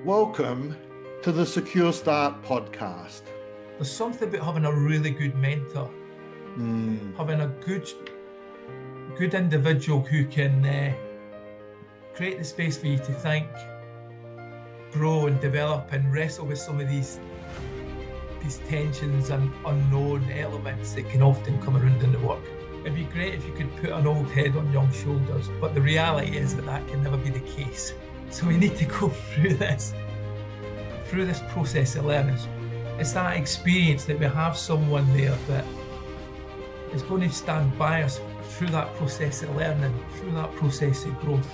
Welcome to the Secure Start podcast. There's something about having a really good mentor, having a good individual who can create the space for you to think, grow and develop and wrestle with some of these tensions and unknown elements that can often come around in the work. It'd be great if you could put an old head on young shoulders, but the reality is that can never be the case. So we need to go through this process of learning. It's that experience that we have someone there that is going to stand by us through that process of learning, through that process of growth.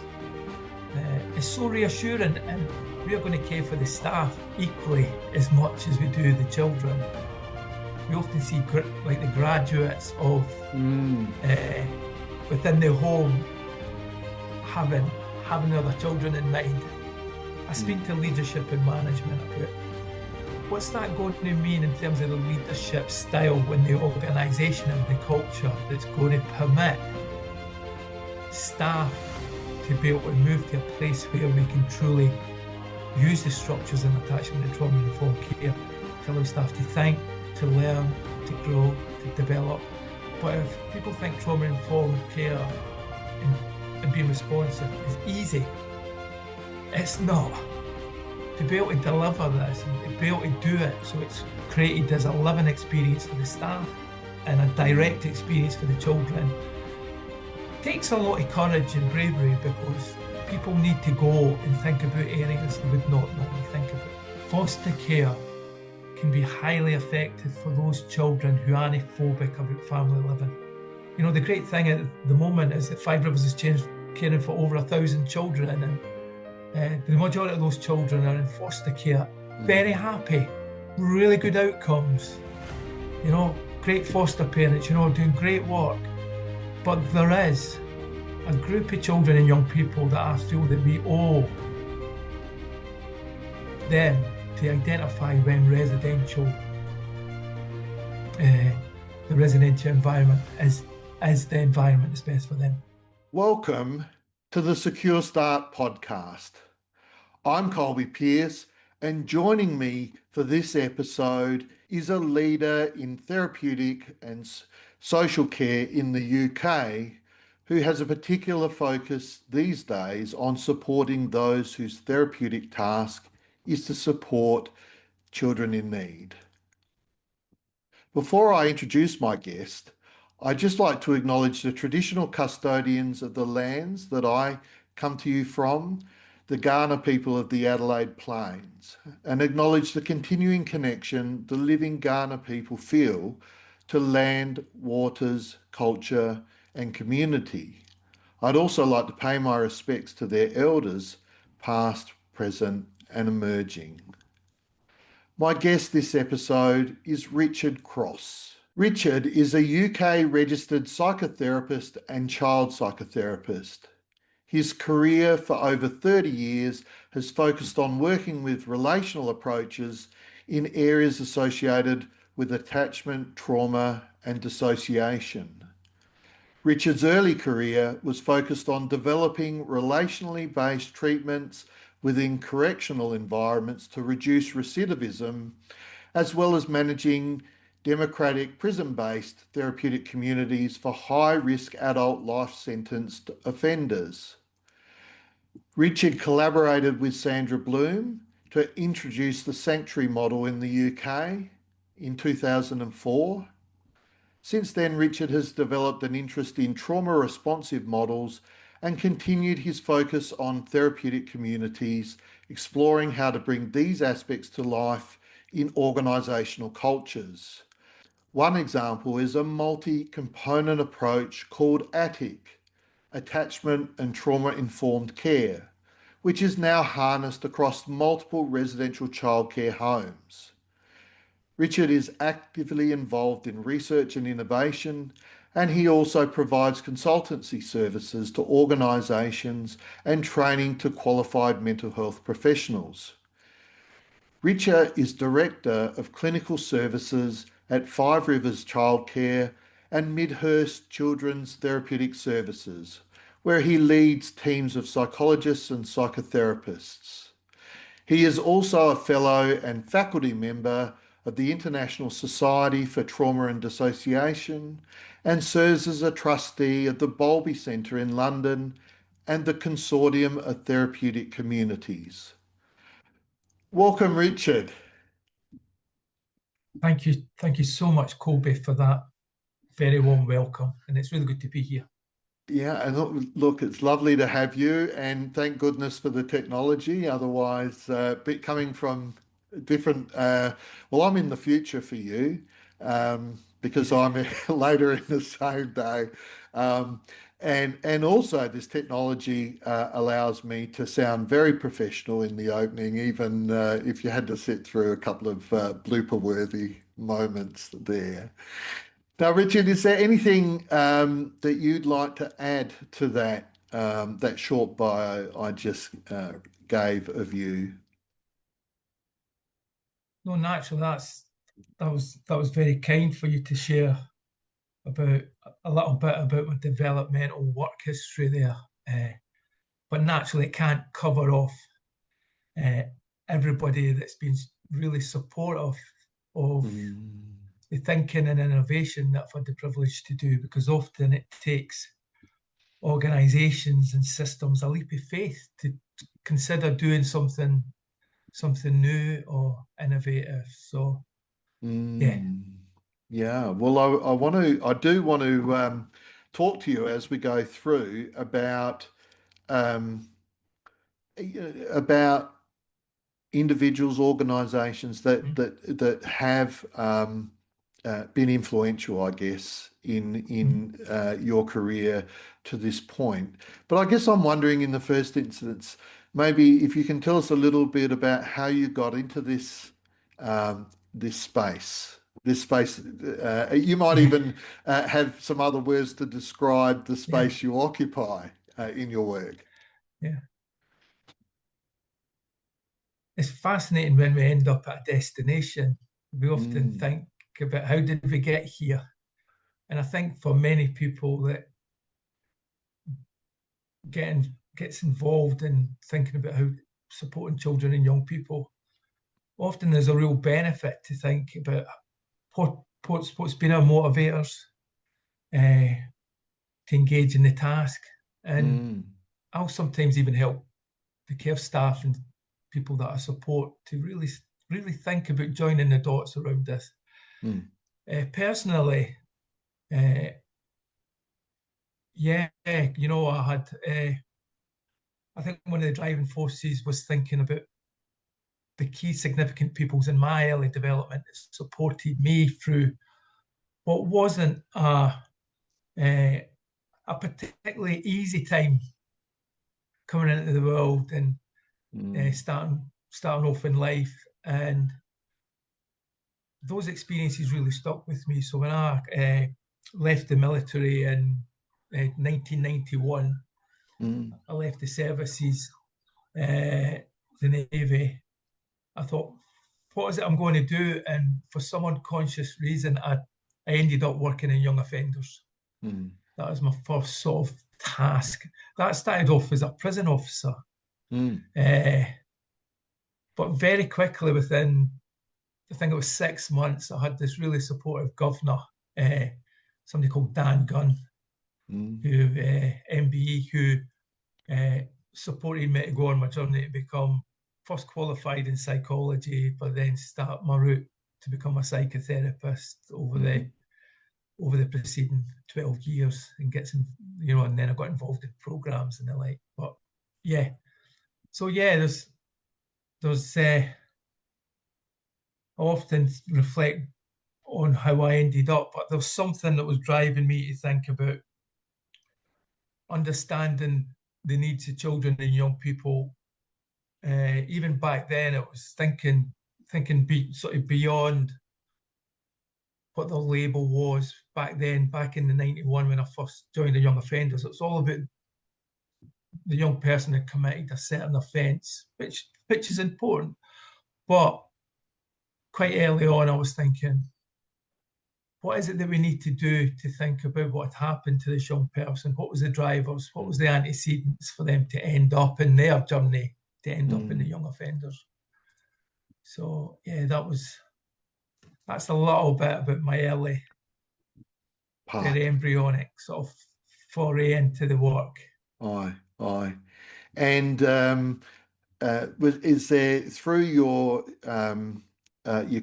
It's so reassuring, and we're going to care for the staff equally as much as we do the children. We often see like the graduates of within the home having other children in mind. I speak to leadership and management about what's that going to mean in terms of the leadership style when the organisation and the culture that's going to permit staff to be able to move to a place where we can truly use the structures and attachment and trauma-informed care to allow staff to think, to learn, to grow, to develop. But if people think trauma-informed care and being responsive is easy, it's not. To be able to deliver this and to be able to do it so it's created as a living experience for the staff and a direct experience for the children takes a lot of courage and bravery, because people need to go and think about areas they would not normally think about. Foster care can be highly effective for those children who aren't phobic about family living. You know, the great thing at the moment is that Five Rivers is caring for over 1,000 children, and the majority of those children are in foster care, very happy, really good outcomes, you know, great foster parents, you know, doing great work. But there is a group of children and young people that I feel that we owe them to identify when the residential environment is the environment that's best for them. Welcome to the Secure Start podcast. I'm Colby Pearce, and joining me for this episode is a leader in therapeutic and social care in the UK who has a particular focus these days on supporting those whose therapeutic task is to support children in need. Before I introduce my guest, I'd just like to acknowledge the traditional custodians of the lands that I come to you from, the Kaurna people of the Adelaide Plains, and acknowledge the continuing connection the living Kaurna people feel to land, waters, culture, and community. I'd also like to pay my respects to their elders, past, present, and emerging. My guest this episode is Richard Cross. Richard is a UK registered psychotherapist and child psychotherapist. His career for over 30 years has focused on working with relational approaches in areas associated with attachment, trauma, and dissociation. Richard's early career was focused on developing relationally based treatments within correctional environments to reduce recidivism, as well as managing democratic prison-based therapeutic communities for high-risk adult life-sentenced offenders. Richard collaborated with Sandra Bloom to introduce the sanctuary model in the UK in 2004. Since then, Richard has developed an interest in trauma-responsive models and continued his focus on therapeutic communities, exploring how to bring these aspects to life in organisational cultures. One example is a multi-component approach called ATIC, Attachment and Trauma-Informed Care, which is now harnessed across multiple residential childcare homes. Richard is actively involved in research and innovation, and he also provides consultancy services to organisations and training to qualified mental health professionals. Richard is Director of Clinical Services at Five Rivers Childcare and Midhurst Children's Therapeutic Services, where he leads teams of psychologists and psychotherapists. He is also a fellow and faculty member of the International Society for Trauma and Dissociation and serves as a trustee of the Bowlby Centre in London and the Consortium of Therapeutic Communities. Welcome, Richard. Thank you so much, Colby, for that very warm welcome, and it's really good to be here. Yeah, and look, it's lovely to have you, and thank goodness for the technology. Otherwise, coming from different, well, I'm in the future for you because I'm later in the same day. And also, this technology allows me to sound very professional in the opening, even if you had to sit through a couple of blooper-worthy moments there. Now, Richard, is there anything that you'd like to add to that short bio I just gave of you? No, naturally, that was very kind for you to share about a little bit about my developmental work history there. But naturally, it can't cover off everybody that's been really supportive of the thinking and innovation that I've had the privilege to do, because often it takes organisations and systems a leap of faith to consider doing something new or innovative. So, yeah. Yeah. Well, I do want to talk to you as we go through um, about individuals, organisations that have been influential, I guess, in your career to this point. But I guess I'm wondering, in the first instance, maybe if you can tell us a little bit about how you got into this space. This space, you might Yeah, even have some other words to describe the yeah, space you occupy in your work. yeah. It's fascinating when we end up at a destination. We often Mm, think about how did we get here? And I think for many people that gets involved in thinking about how supporting children and young people, often there's a real benefit to think about what's been our motivators to engage in the task. And mm, I'll sometimes even help the care staff and people that I support to really think about joining the dots around this. mm, Personally, uh, yeah, I had, I think one of the driving forces was thinking about the key significant peoples in my early development that supported me through what wasn't a particularly easy time coming into the world and mm, starting off in life. And those experiences really stuck with me. So when I left the military in 1991, mm, I left the services, the Navy. I thought, what is it I'm going to do? And for some unconscious reason, I ended up working in young offenders. mm, That was my first sort of task. That started off as a prison officer. mm, Uh, but very quickly, within, I think it was 6 months, I had this really supportive governor, somebody called Dan Gunn, mm, who MBE, who supported me to go on my journey to become first qualified in psychology, but then start my route to become a psychotherapist over the preceding 12 years and get some, and then I got involved in programs and the like. But yeah, so yeah, there's I often reflect on how I ended up, but there was something that was driving me to think about understanding the needs of children and young people. Even back then, it was thinking sort of beyond what the label was back then. Back in the 91, when I first joined the young offenders, it was all about the young person had committed a certain offence, which is important. But quite early on, I was thinking, what is it that we need to do to think about what had happened to this young person? What was the drivers? What was the antecedents for them to end up in their journey, to end up in the mm. young offenders? So yeah, that's a little bit about my early, Part. very embryonic sort of foray into the work. Aye. And is there through your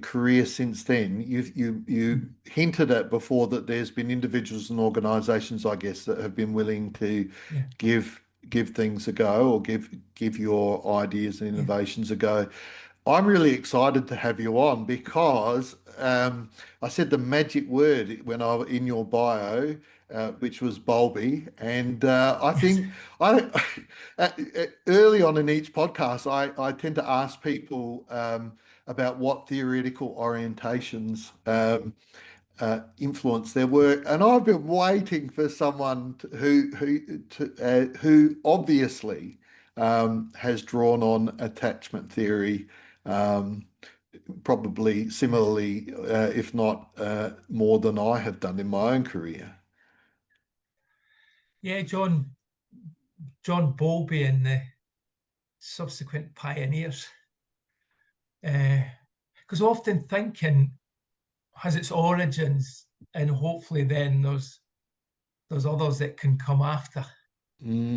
career since then, you hinted at before that there's been individuals and organisations, I guess, that have been willing to Yeah, give give things a go or give your ideas and yeah, innovations a go. I'm really excited to have you on because I said the magic word when I in your bio, which was Bowlby, and I yes, think I early on in each podcast I tend to ask people about what theoretical orientations influence their work, and I've been waiting for someone who obviously has drawn on attachment theory, um, probably similarly, if not more than I have done in my own career. yeah. John Bowlby and the subsequent pioneers, because often thinking has its origins, and hopefully then there's others that can come after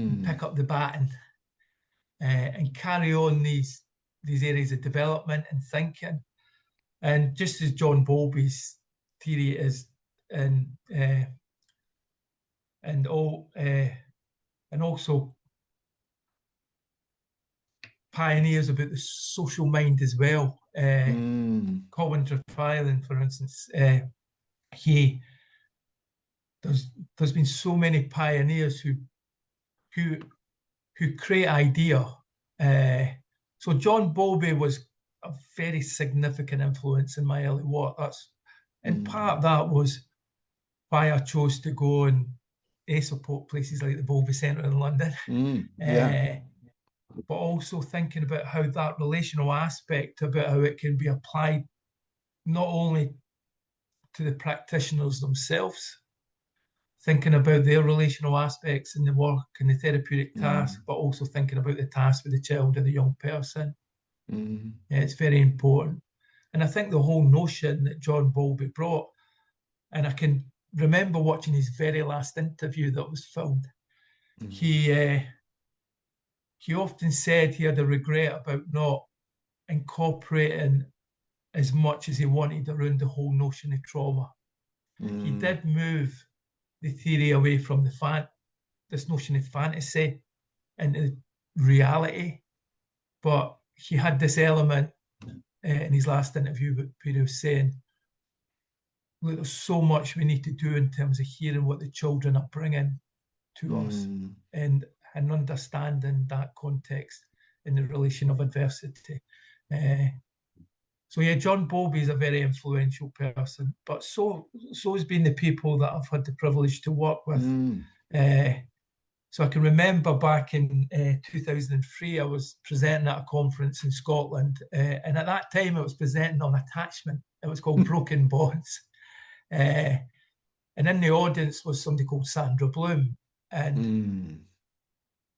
and Mm, pick up the baton and carry on these areas of development and thinking. And just as John Bowlby's theory is, and and all and also pioneers about the social mind as well. mm, Colin Trevelyan, for instance, he there's been so many pioneers who who create idea. So John Bowlby was a very significant influence in my early work. And part mm, of that was why I chose to go and support places like the Bowlby Centre in London. yeah. But also thinking about how that relational aspect, about how it can be applied not only to the practitioners themselves, thinking about their relational aspects in the work and the therapeutic task, Mm, but also thinking about the task with the child or the young person. mm, Yeah, it's very important. And I think the whole notion that John Bowlby brought, and I can remember watching his very last interview that was filmed. mm, He often said he had a regret about not incorporating as much as he wanted around the whole notion of trauma. He mm, did move the theory away from this notion of fantasy into reality, but he had this element in his last interview where he was saying, look, there's so much we need to do in terms of hearing what the children are bringing to us mm, and understanding that context in the relation of adversity. So yeah, John Bowlby is a very influential person, but so has been the people that I've had the privilege to work with. mm, So I can remember back in 2003, I was presenting at a conference in Scotland, and at that time I was presenting on attachment. It was called Broken Bonds, and in the audience was somebody called Sandra Bloom, and mm,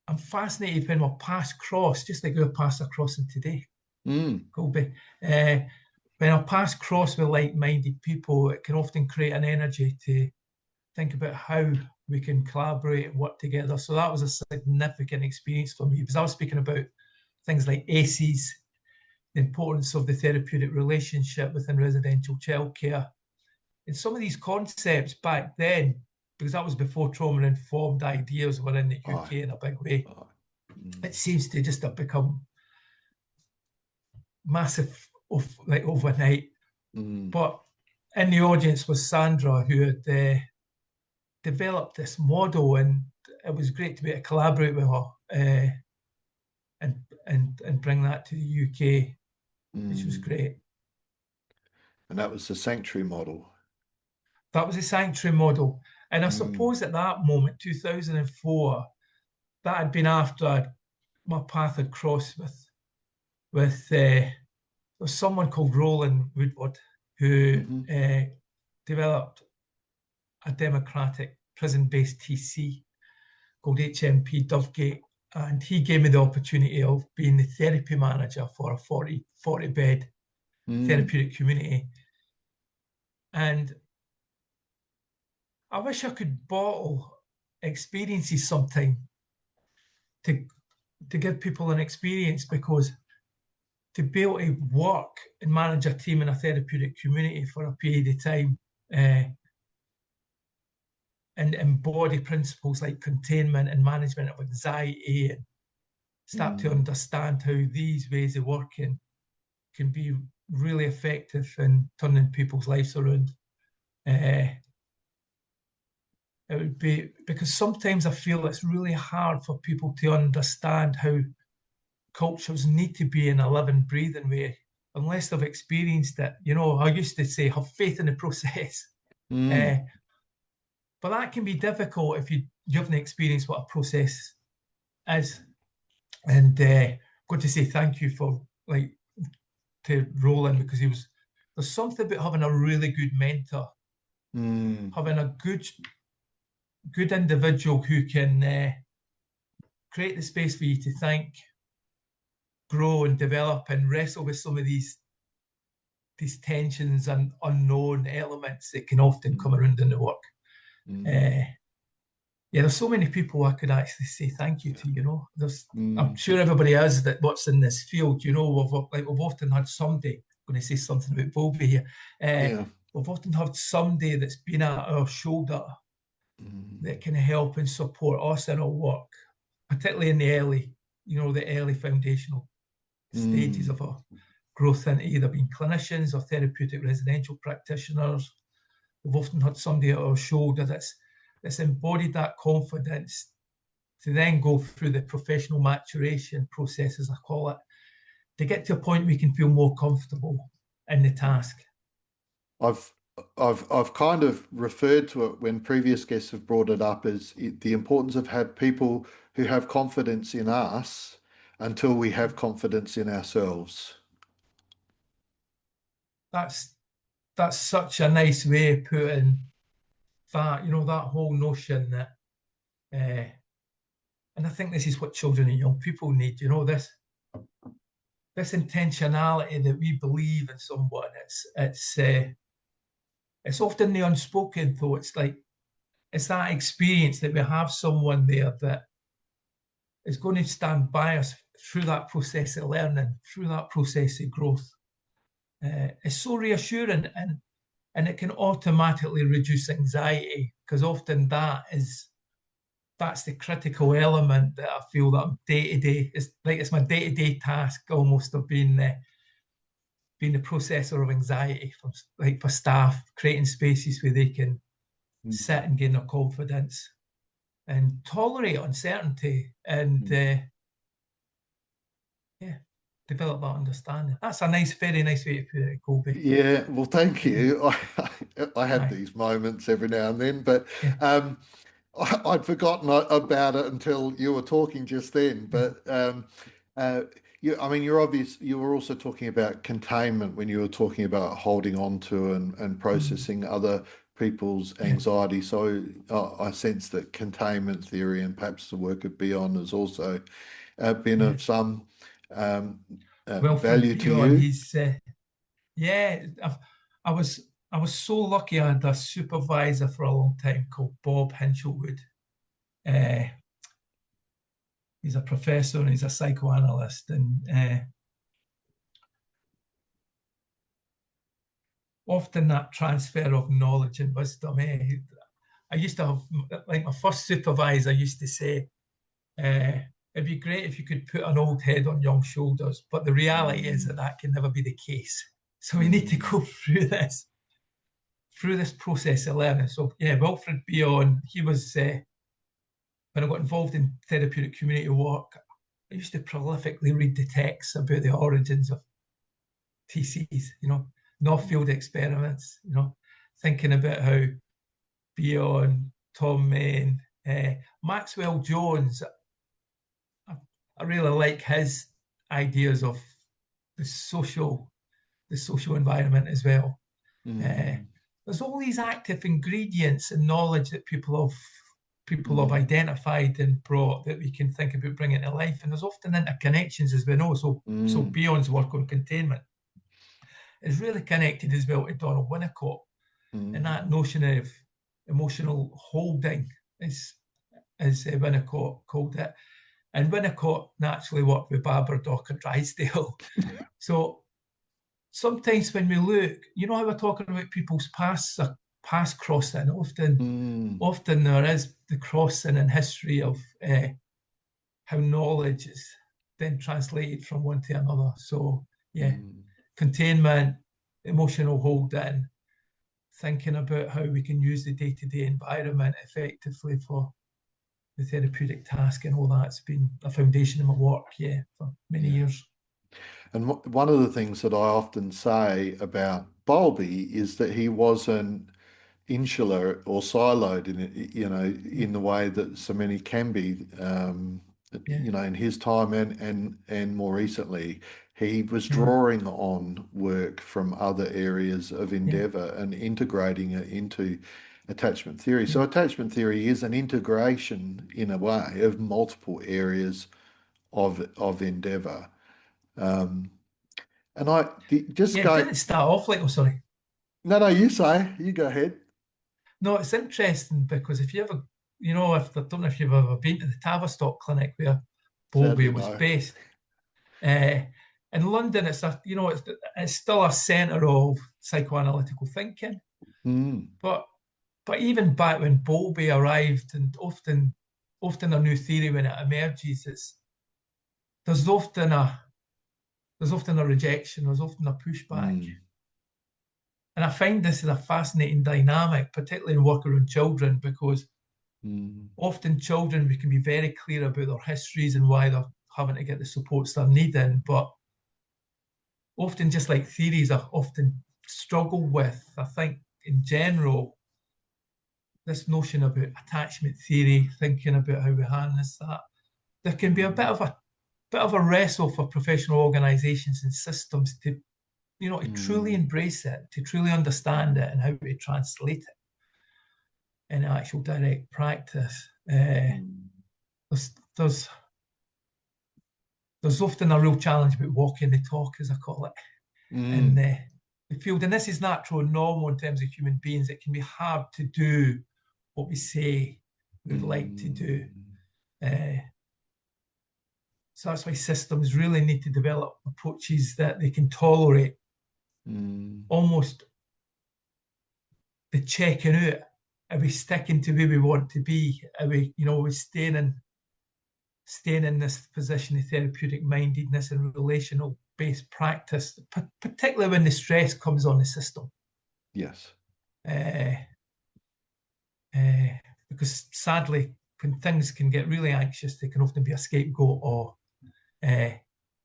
I'm fascinated when our paths cross, just like our paths are crossing today, mm, Colby. When our paths cross with like-minded people, it can often create an energy to think about how we can collaborate and work together. So that was a significant experience for me because I was speaking about things like ACEs, the importance of the therapeutic relationship within residential childcare. And some of these concepts back then, because that was before trauma-informed ideas were in the aye, UK in a big way, aye. Mm, it seems to just have become massive like overnight. mm, But in the audience was Sandra, who had developed this model, and it was great to be able to collaborate with her and bring that to the UK, which was mm. great. And that was the sanctuary model. That was a sanctuary model. And I Mm, suppose at that moment, 2004, that had been after my path had crossed with someone called Roland Woodward, who hmm developed a democratic prison-based TC called HMP Dovegate. And he gave me the opportunity of being the therapy manager for a 40 bed therapeutic community. And I wish I could bottle experiences sometime to give people an experience, because to be able to work and manage a team in a therapeutic community for a period of time, and embody principles like containment and management of anxiety, and start to understand how these ways of working can be really effective in turning people's lives around. It would be, because sometimes I feel it's really hard for people to understand how cultures need to be in a living, breathing way unless they've experienced it. You know, I used to say, have faith in the process. But that can be difficult if you haven't experienced what a process is. And got to say thank you for to Roland, because there's something about having a really good mentor, having a good individual who can create the space for you to think, grow and develop and wrestle with some of these tensions and unknown elements that can often come around in the work. There's so many people I could actually say thank you to, you know. I'm sure everybody is that what's in this field, you know, we've often had somebody, I'm going to say something about Bowlby here, we've often had somebody that's been at our shoulder that can help and support us in our work, particularly in the early foundational stages of our growth into either being clinicians or therapeutic residential practitioners. We've often had somebody at our shoulder that's embodied that confidence to then go through the professional maturation process, as I call it, to get to a point we can feel more comfortable in the task. I've kind of referred to it when previous guests have brought it up as the importance of have people who have confidence in us until we have confidence in ourselves. That's such a nice way of putting that, you know, that whole notion that, and I think this is what children and young people need, you know, this intentionality that we believe in someone. It's often the unspoken, though. It's that experience that we have someone there that is going to stand by us through that process of learning, through that process of growth. It's so reassuring, and it can automatically reduce anxiety, because often that's the critical element that I feel that I'm day-to-day. It's my day-to-day task almost of being the processor of anxiety for staff, creating spaces where they can sit and gain their confidence and tolerate uncertainty and develop that understanding. That's a very nice way to put it, Colby. Yeah, well, thank you. I have these moments every now and then, but I'd forgotten about it until you were talking just then. But you were also talking about containment when you were talking about holding on to and processing other people's anxiety. So I sense that containment theory and perhaps the work of Beyond has also been of some value to you. I was so lucky. I had a supervisor for a long time called Bob Hinchelwood. He's a professor and he's a psychoanalyst, and often that transfer of knowledge and wisdom. I used to have, my first supervisor used to say, it'd be great if you could put an old head on young shoulders, but the reality is that can never be the case. So we need to go through this process of learning. So Wilfred Beyond, he was, when I got involved in therapeutic community work, I used to prolifically read the texts about the origins of TCs, you know, Northfield experiments, you know, thinking about how Beyond, Tom Main, Maxwell Jones, I really like his ideas of the social environment as well. There's all these active ingredients and knowledge that people have identified and brought that we can think about bringing to life, and there's often interconnections, as we know. So Beyond's work on containment is really connected as well to Donald Winnicott and mm, that notion of emotional holding, is Winnicott called it. And Winnicott naturally worked with Barberdock and Drysdale. So sometimes when we look, you know how we're talking about people's past crossing, mm, often there is the crossing in history of how knowledge is then translated from one to another. So yeah, mm. containment, emotional holding, thinking about how we can use the day-to-day environment effectively for the therapeutic task and all that's been a foundation of my work, yeah, for many Yeah. years. And one of the things that I often say about Bowlby is that he wasn't insular or siloed in it, Yeah, in the way that so many can be, yeah, in his time and more recently, he was yeah, drawing on work from other areas of yeah, endeavor and integrating it into attachment theory. yeah. So attachment theory is an integration in a way of multiple areas of endeavor. Um, and just Yeah, it go, didn't start off like, oh, sorry. no, no, you say, you go ahead. No, it's interesting because if you ever, if I don't know if you've ever been to the Tavistock clinic where Bowlby Sadly, was no. based. Uh, in London, it's still a centre of psychoanalytical thinking. Mm, But even back when Bowlby arrived, and often a new theory when it emerges, there's often a there's often a rejection, there's often a pushback. mm, And I find this is a fascinating dynamic, particularly in work around children, because mm, often children, we can be very clear about their histories and why they're having to get the supports they're needing, but often just like theories I often struggle with. I think in general, this notion about attachment theory, thinking about how we harness that, there can be a mm, bit of a wrestle for professional organisations and systems to to truly mm, embrace it, to truly understand it, and how to translate it in actual direct practice. mm, There's there's there's often a real challenge about walking the talk, as I call it, in mm, the field. And this is natural and normal in terms of human beings. It can be hard to do what we say we would like to do. mm, Uh, so that's why systems really need to develop approaches that they can tolerate mm, almost the checking out. Are we sticking to where we want to be? Are we staying in this position of therapeutic mindedness and relational based practice, particularly when the stress comes on the system? yes. Uh, uh, because sadly, when things can get really anxious, they can often be a scapegoat or uh,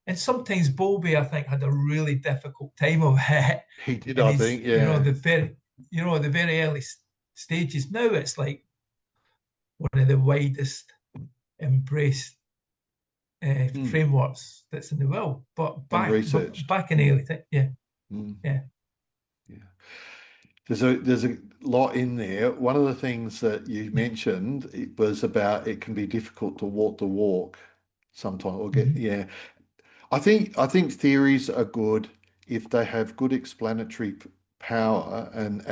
and sometimes Bowlby, I think, had a really difficult time of it. He did, And I he's, think, yeah. the very early stages. Now it's like one of the widest embraced Mm, frameworks that's in the world. But and but researched. back in the early, yeah, Mm, yeah, yeah. There's a lot in there. One of the things that you yeah, mentioned it was about it can be difficult to walk the walk sometimes or get, mm-hmm. yeah. I think theories are good if they have good explanatory power and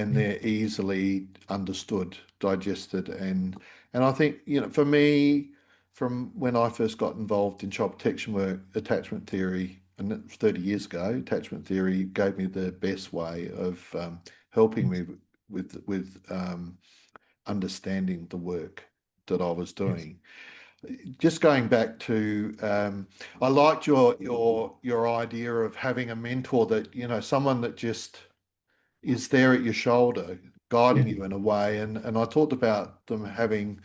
Yeah, they're easily understood, digested, and I think for me, from when I first got involved in child protection work, attachment theory, and that was 30 years ago, attachment theory gave me the best way of helping yes, me with understanding the work that I was yes, doing. Just going back to, I liked your idea of having a mentor that, someone that just is there at your shoulder, guiding yeah, you in a way. And I talked about them having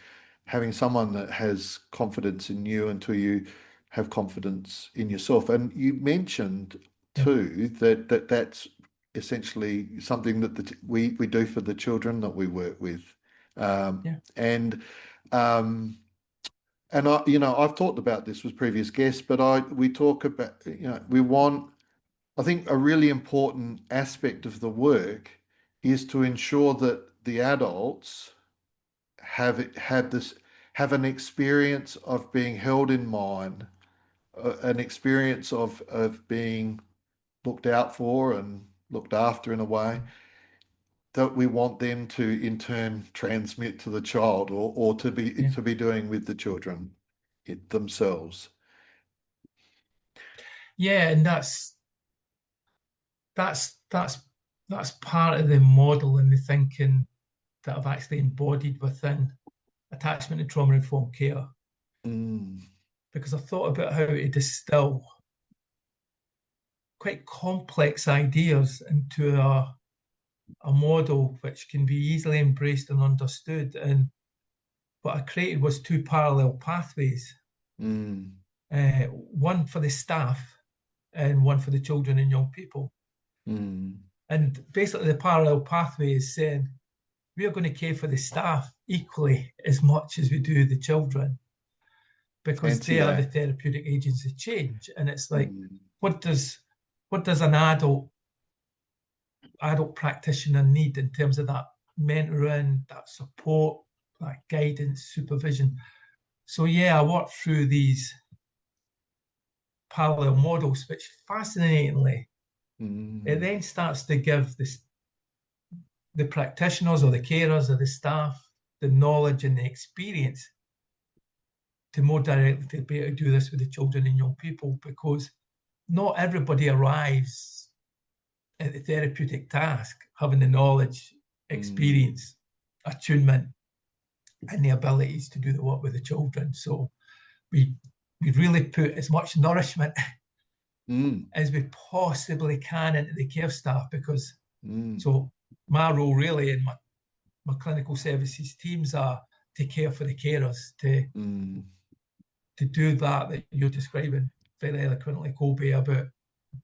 someone that has confidence in you until you have confidence in yourself. And you mentioned yeah, too that's essentially something that we do for the children that we work with. yeah, And and I've talked about this with previous guests, but we talk about, we want, I think a really important aspect of the work is to ensure that the adults have an experience of being held in mind, an experience of being looked out for and looked after in a way that we want them to in turn transmit to the child or yeah, to be doing with the children themselves. yeah, and that's that's that's part of the model and the thinking that I've actually embodied within attachment and trauma informed care, Mm, because I thought about how to distill quite complex ideas into a model which can be easily embraced and understood. And what I created was two parallel pathways, mm, one for the staff and one for the children and young people. mm. And basically, the parallel pathway is saying we are going to care for the staff equally as much as we do the children, because Fancy they are the that. therapeutic agents of change. And it's like, Mm, what does an adult practitioner need in terms of that mentoring, that support, that guidance, supervision? So yeah, I worked through these parallel models, which fascinatingly, it mm, then starts to give the practitioners or the carers or the staff the knowledge and the experience to more directly to be able to do this with the children and young people, because not everybody arrives at the therapeutic task having the knowledge, mm, experience, attunement, and the abilities to do the work with the children. So we we really put as much nourishment mm, as we possibly can into the care staff, because mm, so my role really in my clinical services teams are to care for the carers, mm. to do that you're describing very eloquently, Colby, about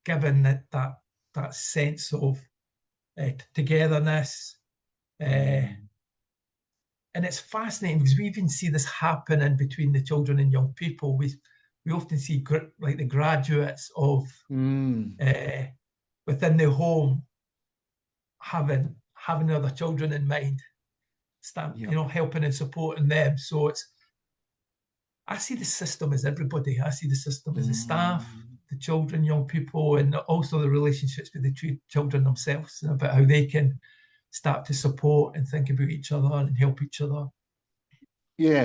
giving that sense of togetherness. Uh, Mm. and it's fascinating because we even see this happening between the children and young people. We often see like the graduates of Mm. uh, within the home having other children in mind, Yep. helping and supporting them. So I see the system as everybody. I see the system as the staff, Mm. the children, young people, and also the relationships with the children themselves, and about how they can start to support and think about each other and help each other. Yeah,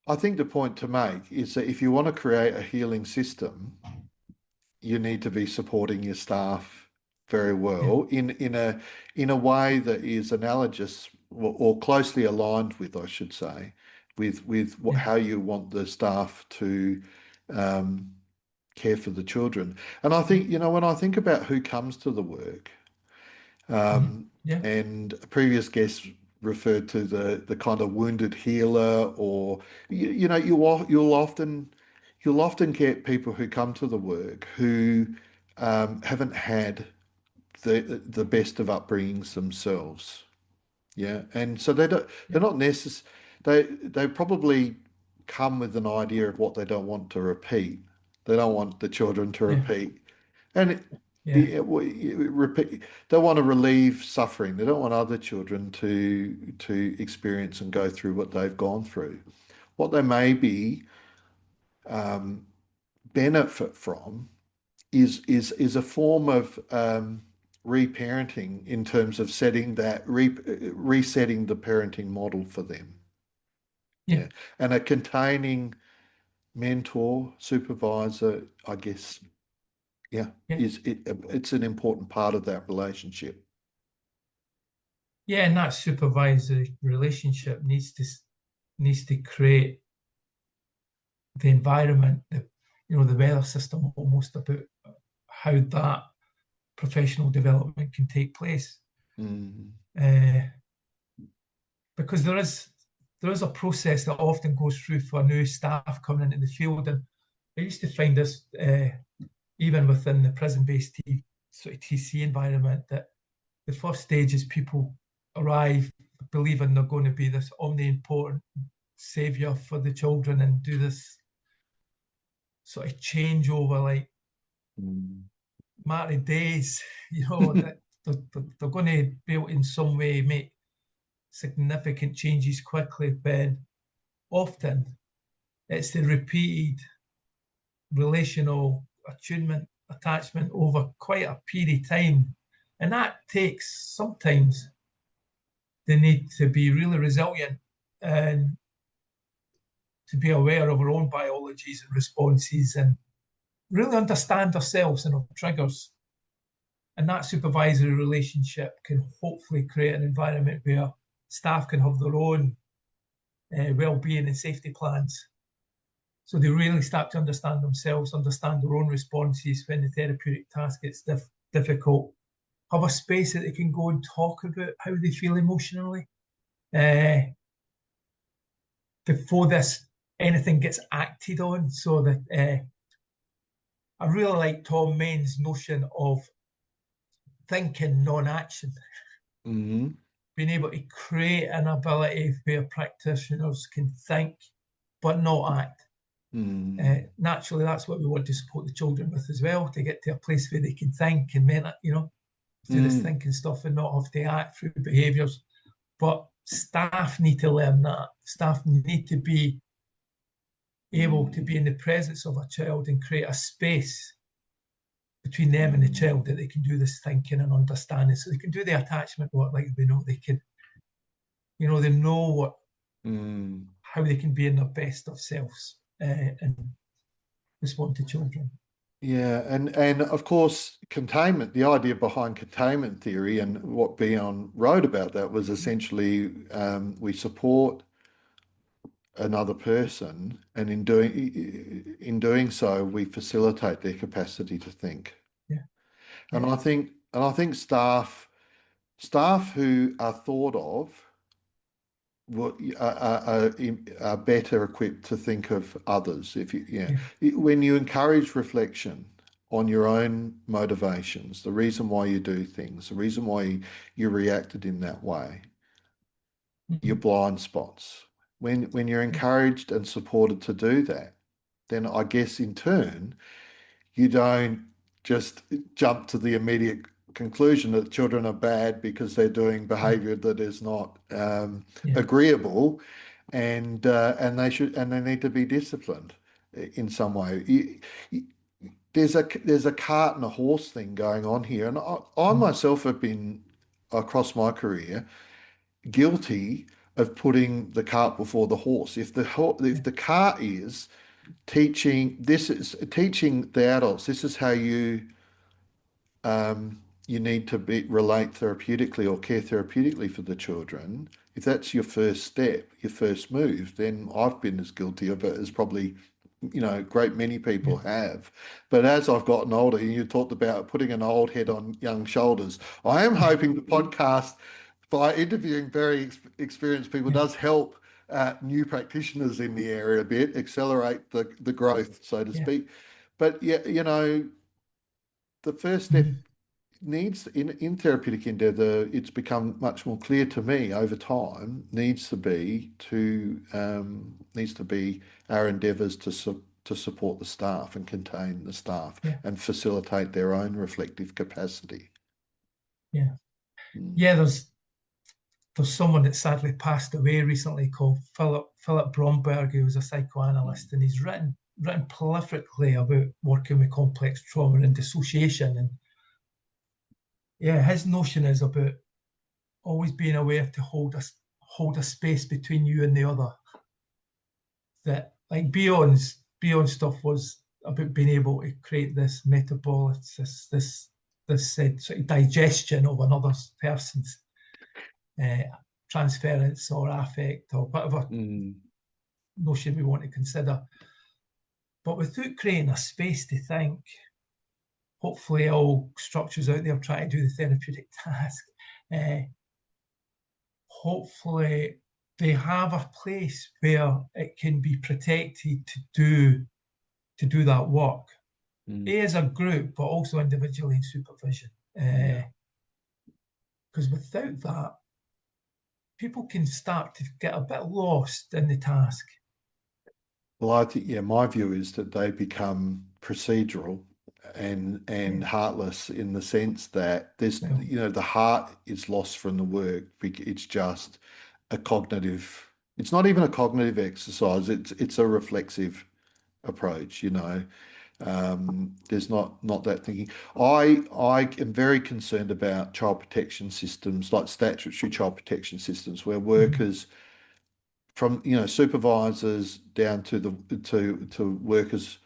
I think the point to make is that if you want to create a healing system, you need to be supporting your staff very Yeah, well in a way that is analogous or closely aligned with, I should say, with yeah, how you want the staff to um, care for the children. And I yeah, think, when I think about who comes to the work, mm-hmm. um, Yeah, and a previous guest referred to the kind of wounded healer, or you'll often get people who come to the work who haven't had the best of upbringings themselves. Yeah, and so yeah, they're not necessarily they probably come with an idea of what they don't want to repeat. They don't want the children to yeah, repeat, and yeah, repeat. They want to relieve suffering. They don't want other children to experience and go through what they've gone through. What they maybe benefit from is a form of reparenting in terms of resetting the parenting model for them. yeah, Yeah, and a containing mentor, supervisor, I guess, yeah, yeah, it's an important part of that relationship. yeah. And that supervisory relationship needs to create the environment, the weather system, almost about how that professional development can take place. Mm, Uh, because there is a process that often goes through for new staff coming into the field. And I used to find this even within the prison-based sort of TC environment, that the first stage is people arrive believing they're going to be this omnipotent savior for the children and do this sort of changeover, like mm. matter of days, that they're going to be able to in some way make significant changes quickly. But often it's the repeated relational attunement, attachment over quite a period of time. And that takes sometimes the need to be really resilient and to be aware of our own biologies and responses and really understand ourselves and our triggers. And that supervisory relationship can hopefully create an environment where staff can have their own well-being and safety plans. So they really start to understand themselves, understand their own responses when the therapeutic task gets difficult, have a space that they can go and talk about how they feel emotionally before anything gets acted on. So that I really like Tom Main's notion of thinking non-action, Mm-hmm. being able to create an ability where practitioners can think but not act. Mm-hmm. Naturally, that's what we want to support the children with as well, to get to a place where they can think and do this Mm-hmm. thinking stuff and not have to act through behaviours. But staff need to learn that. Staff need to be able to be in the presence of a child and create a space between them and the child that they can do this thinking and understanding. So they can do the attachment work like they know they can, they know how they can be in their best of selves and respond to children. Yeah, and of course, containment, the idea behind containment theory and what Bion wrote about that was essentially we support another person, and in doing so, we facilitate their capacity to think. Yeah, And yeah, I think staff who are thought of are better equipped to think of others. If you, yeah, yeah. when you encourage reflection on your own motivations, the reason why you do things, the reason why you reacted in that way, your Mm-hmm. blind spots. When you're Yeah, encouraged and supported to do that, then I guess in turn you don't just jump to the immediate conclusion that children are bad because they're doing yeah, behavior that is not yeah, agreeable, and they need to be disciplined in some way. There's a cart and a horse thing going on here, and I mm, myself have been across my career guilty of putting the cart before the horse. If yeah, the cart is teaching the adults, this is how you need to relate therapeutically or care therapeutically for the children. If that's your first step, your first move, then I've been as guilty of it as probably, a great many people yeah, have. But as I've gotten older, and you talked about putting an old head on young shoulders, I am hoping the podcast, by interviewing very experienced people, yeah, does help new practitioners in the area a bit, accelerate the growth, so to yeah. speak. But yeah, the first step Mm, needs in therapeutic endeavor, it's become much more clear to me over time, needs to be our endeavors to support the staff and contain the staff yeah, and facilitate their own reflective capacity. yeah. Mm. Yeah, there's someone that sadly passed away recently called Philip Bromberg, who was a psychoanalyst, and he's written prolifically about working with complex trauma and dissociation. And yeah, his notion is about always being aware to hold a space between you and the other. That like Beyond's stuff was about being able to create this metabolism, this sort of digestion of another person's uh, transference or affect or whatever Mm. notion we want to consider. But without creating a space to think, hopefully all structures out there try to do the therapeutic task. Uh, Hopefully they have a place where it can be protected to do that work. Mm. A as a group, but also individually in supervision. Yeah. Because without that, people can start to get a bit lost in the task. Well, I think, yeah, my view is that they become procedural and Yeah. heartless in the sense that Well, the heart is lost from the work. It's just a cognitive, it's not even a cognitive exercise. It's a reflexive approach. There's not that thinking. I am very concerned about child protection systems, like statutory child protection systems, where Mhm. workers from supervisors down to the to workers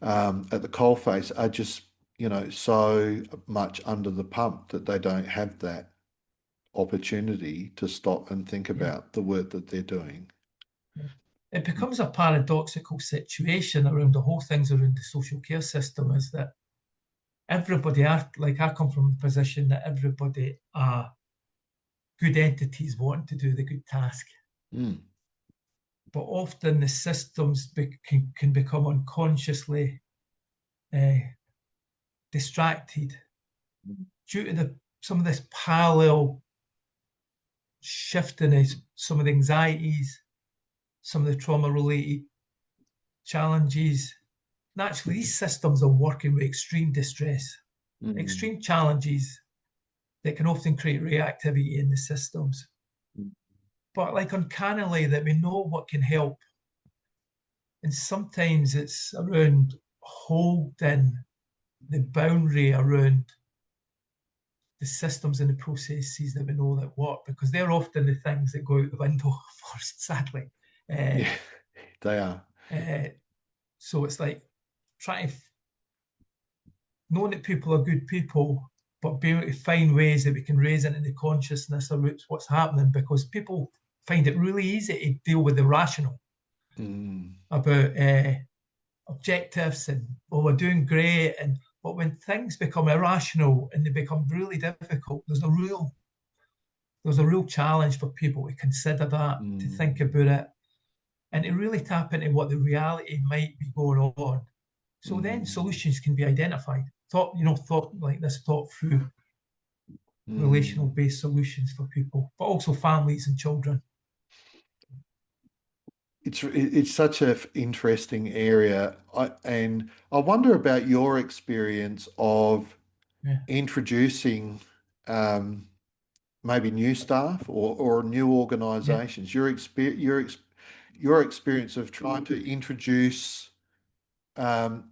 at the coalface are just so much under the pump that they don't have that opportunity to stop and think Yeah. about the work that they're doing. Yeah. It becomes a paradoxical situation around the whole things around the social care system is that everybody, I come from a position that everybody are good entities wanting to do the good task. Mm, But often the systems can become unconsciously uh, distracted due to some of this parallel shifting is some of the anxieties, some of the trauma related challenges. Naturally, these systems are working with extreme distress, mm, extreme challenges that can often create reactivity in the systems. mm, But like uncannily, that we know what can help. And sometimes it's around holding the boundary around the systems and the processes that we know that work, because they're often the things that go out the window first, sadly. Uh, yeah, they are. uh, so it's like trying to knowing that people are good people, but being able to find ways that we can raise into the consciousness of what's happening, because people find it really easy to deal with the rational Mm, about objectives and we're doing great, and but when things become irrational and they become really difficult, there's a real challenge for people to consider that, to think mm, about it, and to really tap into what the reality might be going on. So then mm, solutions can be identified. Thought like this, thought through relational mm. based solutions for people, but also families and children. It's such an interesting area, and I wonder about your experience of Yeah, introducing um, maybe new staff or new yeah, organisations. Your experience of trying to introduce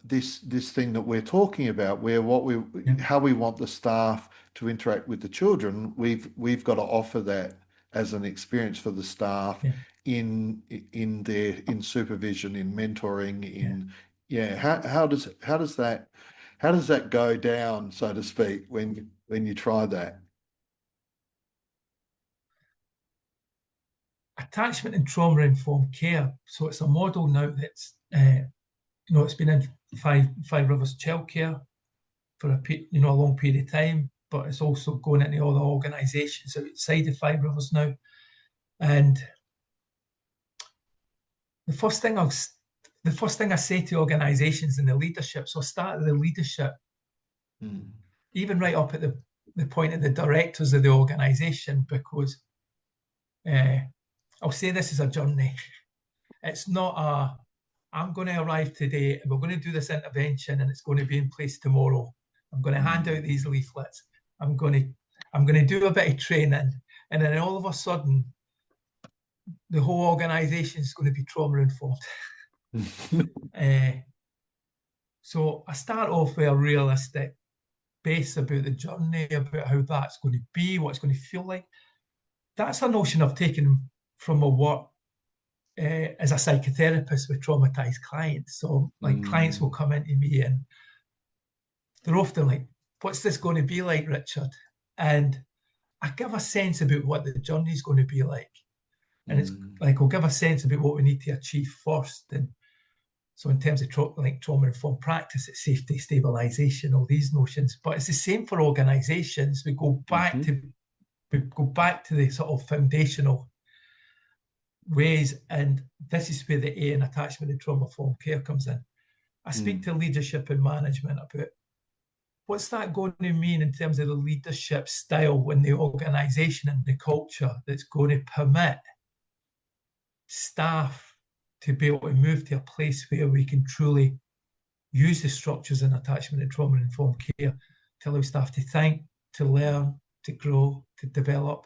this thing that we're talking about, where yeah, how we want the staff to interact with the children, we've got to offer that as an experience for the staff yeah, in supervision, in mentoring, yeah. in yeah. How does that go down, so to speak, when you try that? Attachment and trauma informed care. So it's a model now that's it's been in Five Rivers childcare for a long period of time, but it's also going into other organisations outside of Five Rivers now. And the first thing I'll the first thing I say to organisations and the leadership, so I start at the leadership, Mm, even right up at the point of the directors of the organisation, because uh, I'll say this is a journey. It's not I'm going to arrive today and we're going to do this intervention and it's going to be in place tomorrow. I'm going to hand mm, out these leaflets. I'm going to I'm going to do a bit of training, and then all of a sudden the whole organisation is going to be trauma informed. Uh, so I start off with a realistic base about the journey, about how that's going to be, what it's going to feel like. That's a notion I've taken from my work as a psychotherapist with traumatized clients. So, like, clients will mm, come into me and they're often like, "What's this going to be like, Richard?" And I give a sense about what the journey is going to be like. And it's mm, like, I'll give a sense about what we need to achieve first. And so, in terms of trauma informed practice, it's safety, stabilization, all these notions. But it's the same for organizations. mhm, We go back to the sort of foundational ways. And this is where the A in attachment and trauma informed care comes in. I speak mm, to leadership and management about what's that going to mean in terms of the leadership style in the organization and the culture that's going to permit staff to be able to move to a place where we can truly use the structures in attachment and trauma informed care to allow staff to think, to learn, to grow, to develop.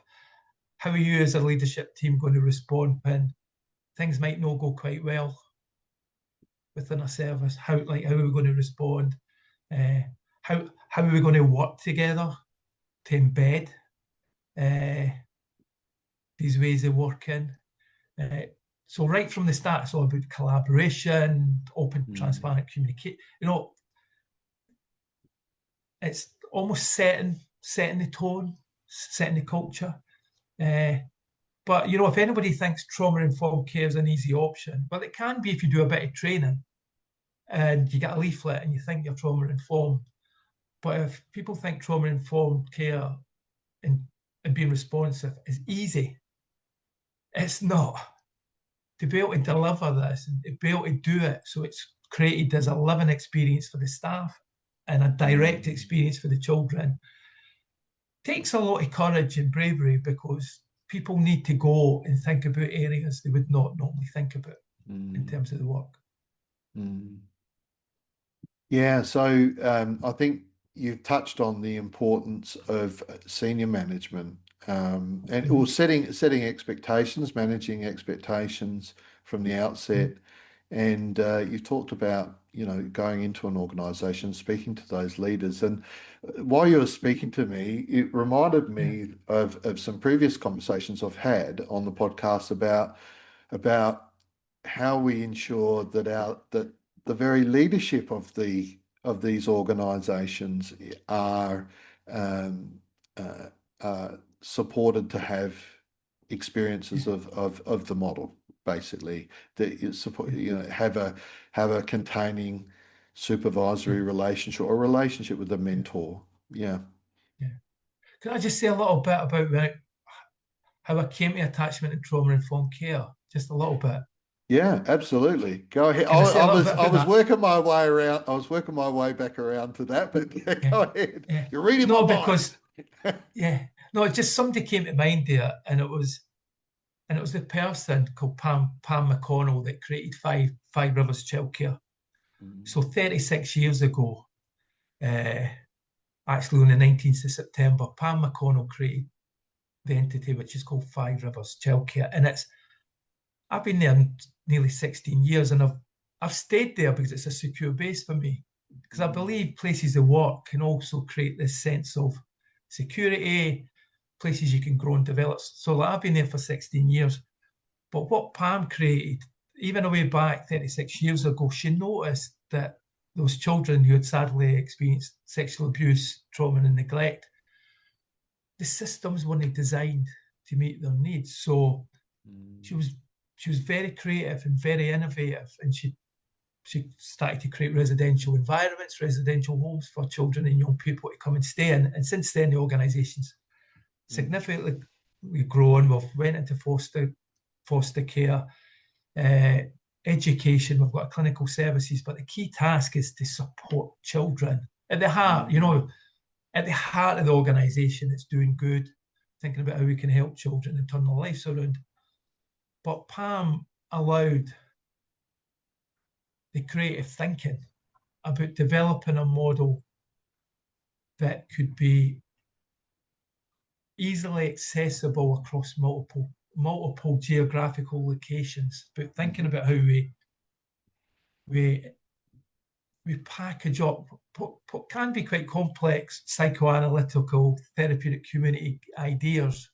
How are you as a leadership team going to respond when things might not go quite well? within a service. How are we going to respond? How are we going to work together to embed these ways of working? So right from the start, it's all about collaboration, open, transparent communication. It's almost setting the tone, setting the culture. But if anybody thinks trauma-informed care is an easy option, well, it can be if you do a bit of training and you get a leaflet and you think you're trauma-informed. But if people think trauma-informed care and being responsive is easy, it's not. To be able to deliver this and to be able to do it so it's created as a living experience for the staff and a direct experience for the children takes a lot of courage and bravery, because people need to go and think about areas they would not normally think about in terms of the work. Yeah, so I think you've touched on the importance of senior management and setting expectations, managing expectations from the outset. And you've talked about, going into an organization, speaking to those leaders. And while you were speaking to me, it reminded me of some previous conversations I've had on the podcast about how we ensure that the very leadership of these organisations are supported to have experiences of the model, basically, that you support, have a containing supervisory relationship or relationship with a mentor. Yeah. Can I just say a little bit about how I came to attachment and trauma-informed care? Just a little bit. Yeah, absolutely. Go ahead. Can I say a little bit about I was that? working my way around. I was working my way back around to that, but go ahead. Yeah. You're reading my mind. No, just somebody came to mind there, and it was the person called Pam McConnell that created Five Rivers Childcare. So 36 years ago, actually on the 19th of September, Pam McConnell created the entity which is called Five Rivers Childcare, and I've been there nearly 16 years, and I've stayed there because it's a secure base for me. Because I believe places of work can also create this sense of security, places you can grow and develop. So I've been there for 16 years. But what Pam created, even way back 36 years ago, she noticed that those children who had sadly experienced sexual abuse, trauma and neglect, the systems weren't designed to meet their needs. So she was very creative and very innovative, and she started to create residential environments, residential homes for children and young people to come and stay in. And since then, the organisation's significantly grown. We've went into foster care, education. We've got clinical services, but the key task is to support children at the heart. At the heart of the organisation, it's doing good, thinking about how we can help children and turn their lives around. But Pam allowed the creative thinking about developing a model that could be easily accessible across multiple geographical locations, but thinking about how we package up what can be quite complex psychoanalytical therapeutic community ideas,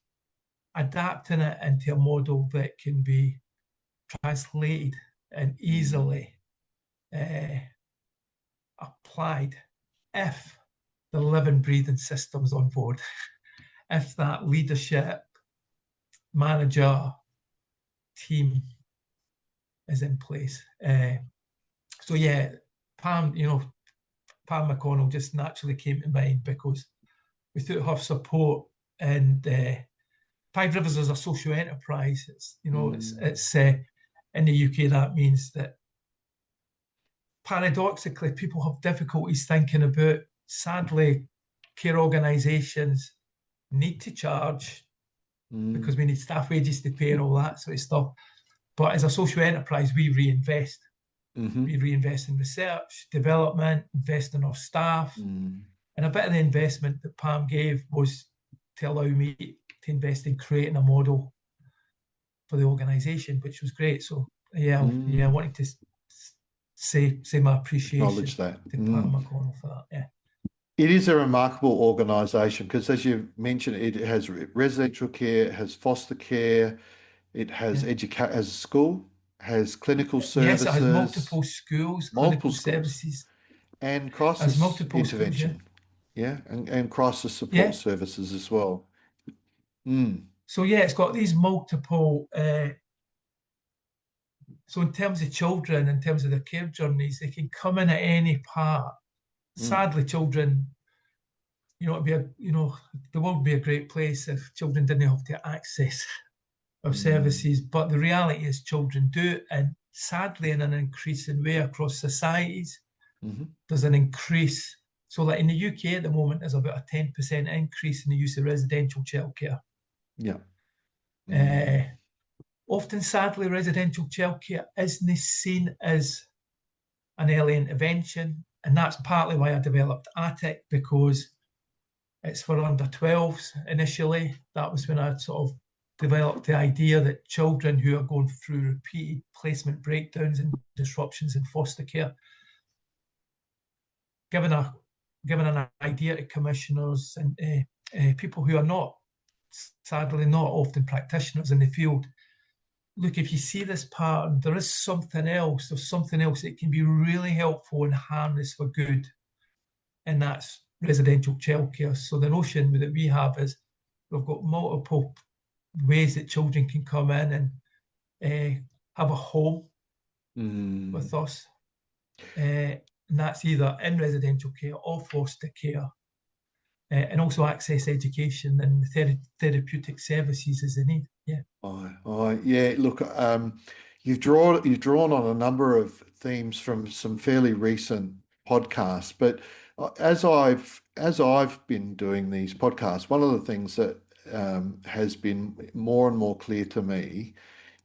adapting it into a model that can be translated and easily applied if the living, breathing system's on board, if that leadership, manager, team is in place. So yeah, Pam McConnell just naturally came to mind because without her support, and Five Rivers is a social enterprise. It's it's in the UK, that means that paradoxically people have difficulties thinking about, sadly, care organisations need to charge because we need staff wages to pay and all that sort of stuff. But as a social enterprise, we reinvest. We reinvest in research, development, invest in our staff. And a bit of the investment that Pam gave was to allow me to invest in creating a model for the organisation, which was great. So I wanted to say my appreciation Acknowledge that. to Pat McConnell for that. Yeah. It is a remarkable organisation because, as you mentioned, it has residential care, it has foster care, it has Yeah. has a school, has clinical Yes, it has services, multiple schools, multiple clinical schools, services, and has crisis multiple schools. Yeah. intervention, yeah, and crisis support Yeah. services as well. Mm, So yeah, it's got these multiple. So in terms of children, in terms of their care journeys, they can come in at any part. mm, Sadly, children, it'd be the world would be a great place if children didn't have to access our mm, services. But the reality is children do it, and sadly in an increasing way across societies. mhm, There's an increase. So like in the UK at the moment, there's about a 10% increase in the use of residential childcare. yeah, Uh, Often, sadly, residential childcare isn't seen as an early intervention. And that's partly why I developed ATIC, because it's for under 12s initially. That was when I sort of developed the idea that children who are going through repeated placement breakdowns and disruptions in foster care, given an idea to commissioners and people who are not, sadly, not often practitioners in the field. Look, if you see this pattern, there is something else. There's something else that can be really helpful and harnessed for good, and that's residential childcare. So the notion that we have is we've got multiple ways that children can come in and have a home with mm. us. And that's either in residential care or foster care. And also access education and therapeutic services as they need. Yeah. Yeah. Look, you've drawn on a number of themes from some fairly recent podcasts, but as I've been doing these podcasts, one of the things that has been more and more clear to me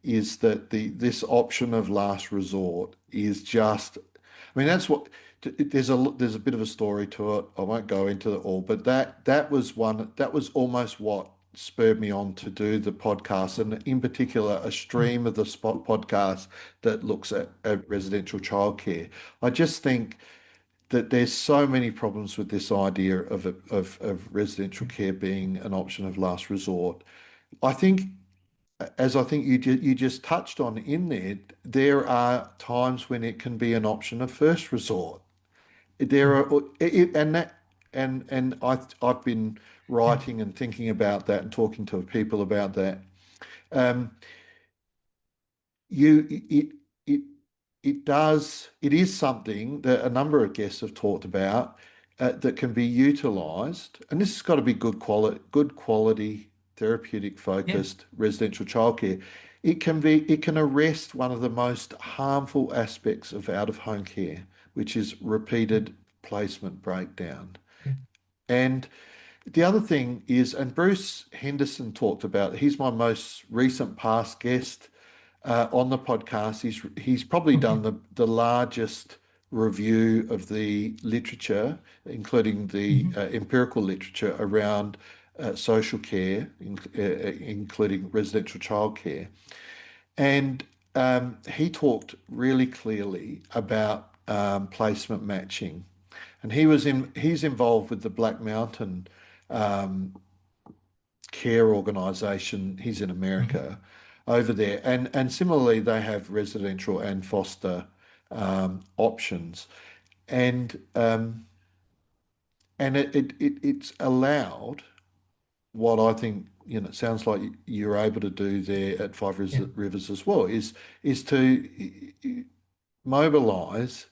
is that this option of last resort is just, I mean, that's what there's a bit of a story to it. I won't go into it all, but that was almost what spurred me on to do the podcast, and in particular a stream of the spot podcast that looks at residential childcare. I just think that there's so many problems with this idea of residential care being an option of last resort. I think, as I think you just touched on in there, there are times when it can be an option of first resort. There are, and that, and I've been Yeah. writing and thinking about that and talking to people about that. Um, you it it is something that a number of guests have talked about, that can be utilised, and this has got to be good quality therapeutic Yeah. focused residential childcare. It can arrest one of the most harmful aspects of out of home care, which is repeated placement breakdown. Yeah. And the other thing is, and Bruce Henderson talked about, he's my most recent past guest on the podcast. He's probably Okay. done the largest review of the literature, including the Mm-hmm. empirical literature around social care, including residential childcare. And he talked really clearly about placement matching. And he's involved with the Black Mountain um, care organization. He's in Mm-hmm. America over there. And similarly, they have residential and foster options. And it's allowed what I think, it sounds like you're able to do there at Five Yeah. Rivers as well, is to mobilize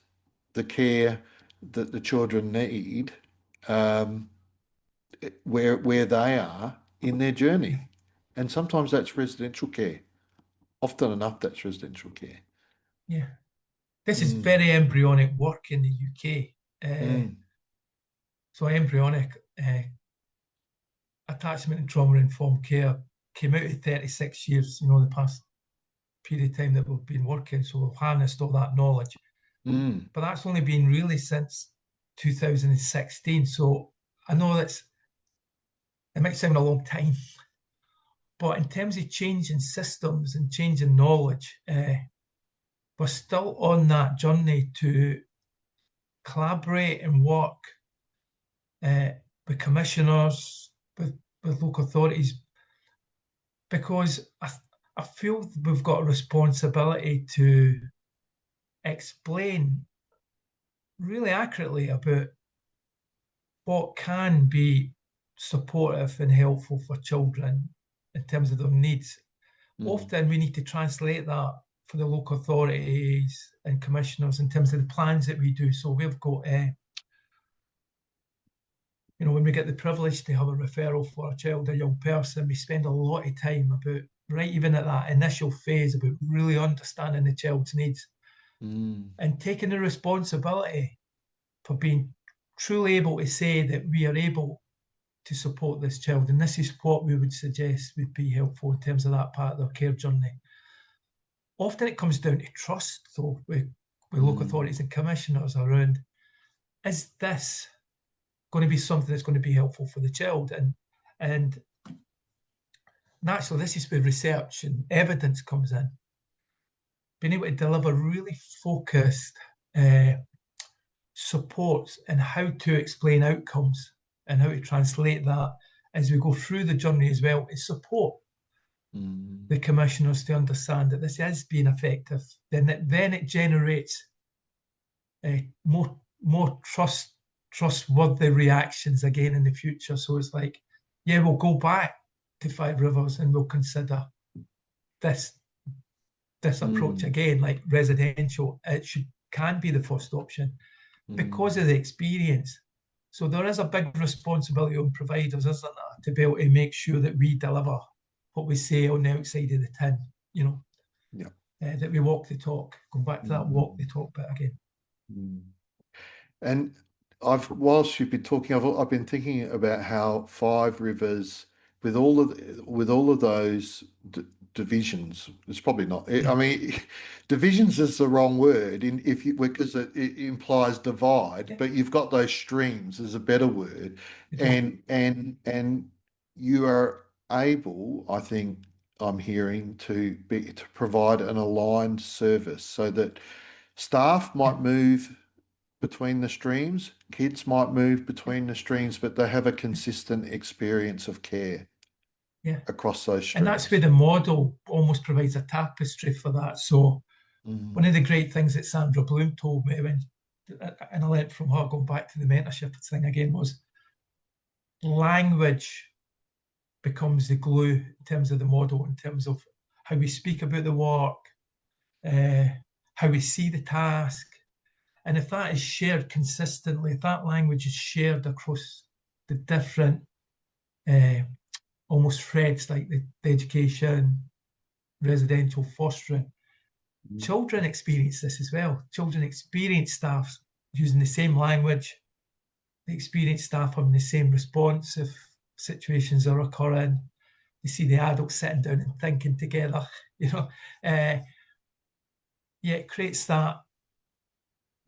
the care that the children need, um, where they are in their Yeah. journey. And sometimes that's residential care. Often enough, that's residential care. Yeah. This is Mm, very embryonic work in the UK. mm, So embryonic attachment and trauma informed care came out of 36 years, the past period of time that we've been working. So we've harnessed all that knowledge. mm, But that's only been really since 2016. So I know it might sound a long time, but in terms of changing systems and changing knowledge, we're still on that journey to collaborate and work uh, with commissioners, with local authorities, because I feel we've got a responsibility to explain really accurately about what can be supportive and helpful for children in terms of their needs. Mm, Often we need to translate that for the local authorities and commissioners in terms of the plans that we do. So we've got, when we get the privilege to have a referral for a child or young person, we spend a lot of time about, right, even at that initial phase, about really understanding the child's needs mm, and taking the responsibility for being truly able to say that we are able to support this child. And this is what we would suggest would be helpful in terms of that part of their care journey. Often it comes down to trust, though, with local mm, authorities and commissioners around, is this going to be something that's going to be helpful for the child? And naturally, this is where research and evidence comes in. Being able to deliver really focused supports and how to explain outcomes and how to translate that as we go through the journey as well is support mm, the commissioners to understand that this is being effective. Then it generates more trustworthy reactions again in the future. So it's like, yeah, we'll go back to Five Rivers and we'll consider this this approach mm, again, like residential. It should can be the first option because mm. of the experience. So there is a big responsibility on providers, isn't there, to be able to make sure that we deliver what we say on the outside of the tin, you know, Yeah. that we walk the talk. Going back to that walk the Mm, talk bit again. mm. And whilst you've been talking, I've been thinking about how Five Rivers, with all of those divisions, it's probably not. I Yeah, mean, divisions is the wrong word in if you because it implies divide, yeah, but you've got those streams is a better word, we do. and you are able, I think I'm hearing to provide an aligned service so that staff Yeah, might move between the streams. Kids might move yeah, between the streams, but they have a consistent experience of care yeah. across those And that's where streams. the model almost provides a tapestry for that. So one Mm, of the great things that Sandra Bloom told me when, and I learned from her going back to the mentorship thing again, was language becomes the glue in terms of the model, in terms of how we speak about the work, uh, how we see the task. And if that is shared consistently, if that language is shared across the different uh, almost threads like the education, residential, fostering, mm, children experience this as well. Children experience staff using the same language, they experience staff having the same response if situations are occurring. You see the adults sitting down and thinking together, you know. Uh, yeah, it creates that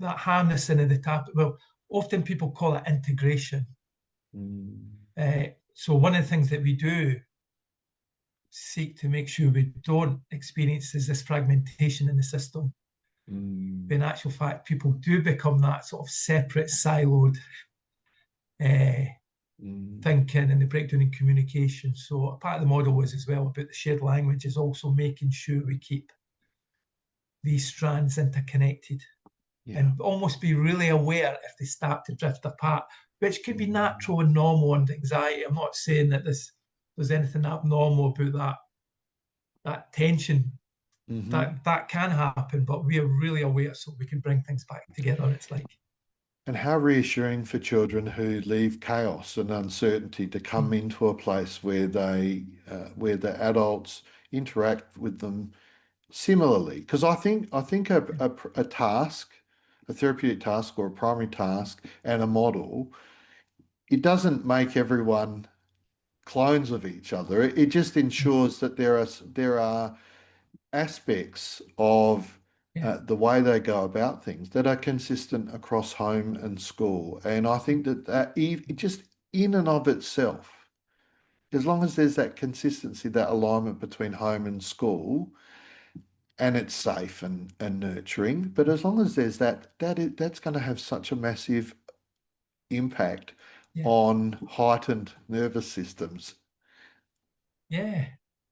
harnessing of the tap. Well, often people call it integration. mm, So one of the things that we do seek to make sure we don't experience is this fragmentation in the system. But mm, in actual fact, people do become that sort of separate, siloed uh, mm, thinking and the breakdown in communication. So a part of the model is as well about the shared language is also making sure we keep these strands interconnected yeah. and almost be really aware if they start to drift apart, which could be Mm, natural and normal under anxiety. I'm not saying that there's anything abnormal about that tension. hmm. That can happen, but we are really aware so we can bring things back together. It's like, And how reassuring for children who leave chaos and uncertainty to come mm, into a place where the adults interact with them similarly. Because I think yeah, a task, a therapeutic task or a primary task and a model, it doesn't make everyone clones of each other. It just mm, ensures that there are aspects of yeah, the way they go about things that are consistent across home and school. And I think it just in and of itself, as long as there's that consistency, that alignment between home and school, and it's safe and nurturing. But as long as there's that's going to have such a massive impact Yeah, on heightened nervous systems. yeah.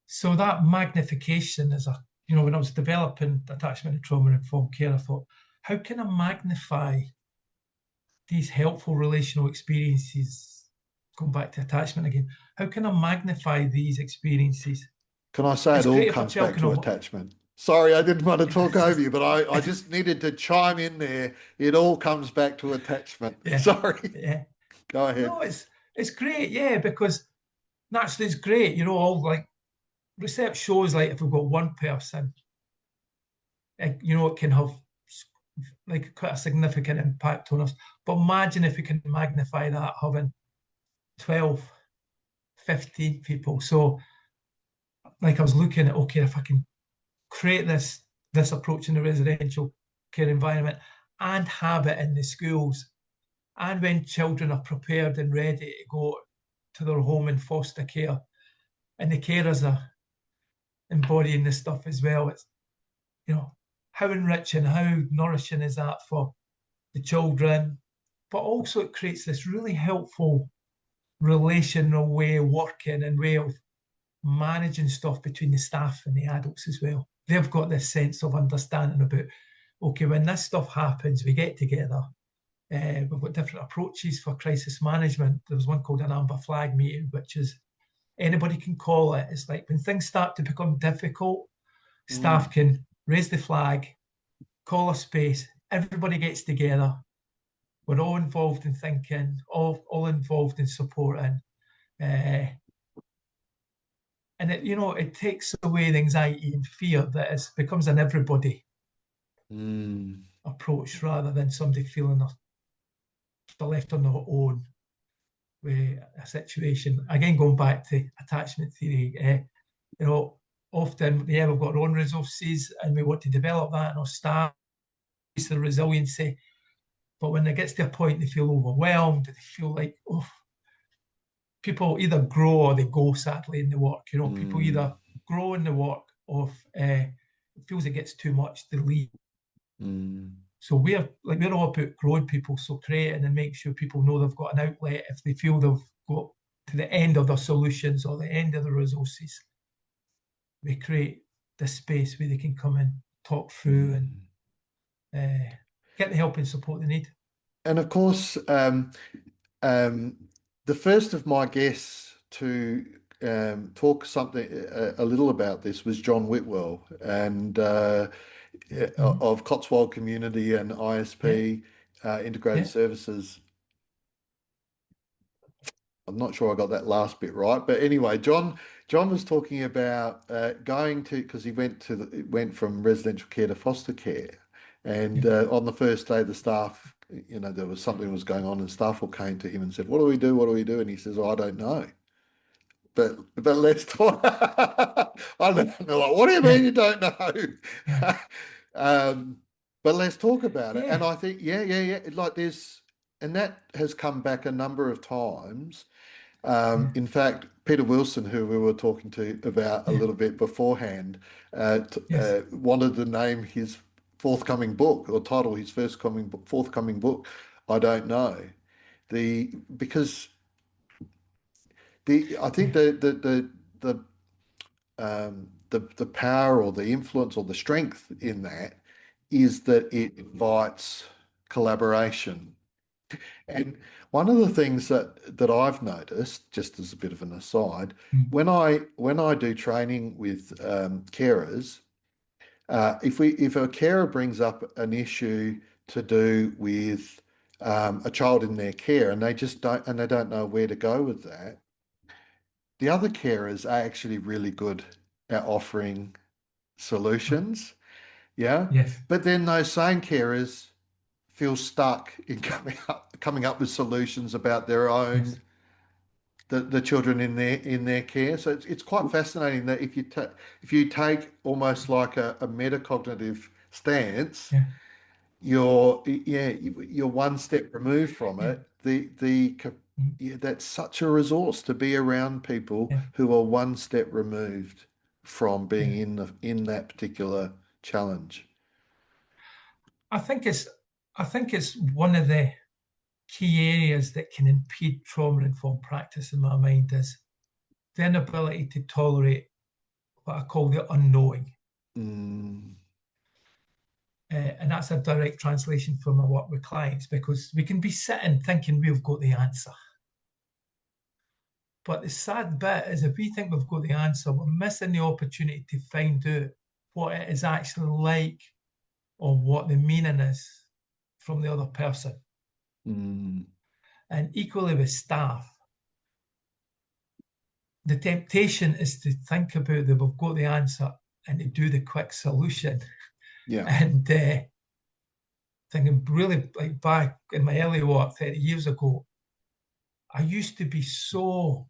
So that magnification is when I was developing attachment and trauma informed care, I thought, how can I magnify these helpful relational experiences? Going back to attachment again, how can I magnify these experiences? Can I say it It's all great if a comes child back can to have, attachment? Sorry, I didn't want to it talk does, over you, but I just needed to chime in there. It all comes back to attachment. yeah, Sorry. yeah. Go ahead. No, it's great, yeah, because naturally it's great. All like research shows, like if we've got one person, it can have like quite a significant impact on us. But imagine if we can magnify that having 12, 15 people. So like I was looking at, okay, if I can create this approach in the residential care environment and have it in the schools, and when children are prepared and ready to go to their home in foster care, and the carers are embodying this stuff as well, it's how enriching, how nourishing is that for the children? But also it creates this really helpful relational way of working and way of managing stuff between the staff and the adults as well. They've got this sense of understanding about, okay, when this stuff happens, we get together. We've got different approaches for crisis management. There was one called an amber flag meeting, which is anybody can call it. It's like when things start to become difficult, staff Mm, can raise the flag, call a space, everybody gets together. We're all involved in thinking, all involved in supporting. Uh, and it takes away the anxiety and fear that becomes an everybody mm, approach rather than somebody feeling they're left on their own with a situation. Again, going back to attachment theory, often, yeah, we've got our own resources and we want to develop that in our staff, the resiliency. But when it gets to a point, they feel overwhelmed, they feel like, oh, people either grow or they go, sadly, in the work. People mm, either grow in the work or it feels it gets too much, they leave. mm, So we're all about growing people, so creating and make sure people know they've got an outlet if they feel they've got to the end of their solutions or the end of the resources. We create this space where they can come and talk through and mm. get the help and support they need. And of course, um, the first of my guests to talk something a little about this was John Whitwell, and Mm-hmm. of Cotswold Community and Yeah, ISP Integrated yeah, Services. I'm not sure I got that last bit right, but anyway, John was talking about going to because he went from residential care to foster care, and yeah, on the first day, the staff, there was something was going on, and staff all came to him and said, "What do we do? What do we do?" And he says, "Oh, I don't know." But let's talk. I don't know. Like, what do you yeah, mean you don't know? yeah, um, but let's talk about it. And yeah, I think, yeah. Like and that has come back a number of times. yeah, In fact, Peter Wilson, who we were talking to about a yeah. little bit beforehand, Yes, wanted to name his forthcoming book or title his forthcoming book. I don't know because I think yeah, the power or the influence or the strength in that is that it invites collaboration. And one of the things that I've noticed, just as a bit of an aside, mm, when I do training with carers, if a carer brings up an issue to do with a child in their care and they don't know where to go with that, the other carers are actually really good at offering solutions. Yeah. yes, But then those same carers feel stuck in coming up with solutions about their yes, own the children in their care. So it's quite fascinating that if you take almost like a metacognitive stance, yeah, you're one step removed from yeah, it. The mm, yeah, that's such a resource to be around people yeah, who are one step removed from being yeah, in that particular challenge? I think it's one of the key areas that can impede trauma-informed practice in my mind is the inability to tolerate what I call the unknowing. Mm, And that's a direct translation from my work with clients, because we can be sitting thinking we've got the answer. But the sad bit is if we think we've got the answer, we're missing the opportunity to find out what it is actually like or what the meaning is from the other person. mm, And equally with staff, the temptation is to think about that we've got the answer and to do the quick solution. yeah. And thinking really like back in my early work 30 years ago, I used to be so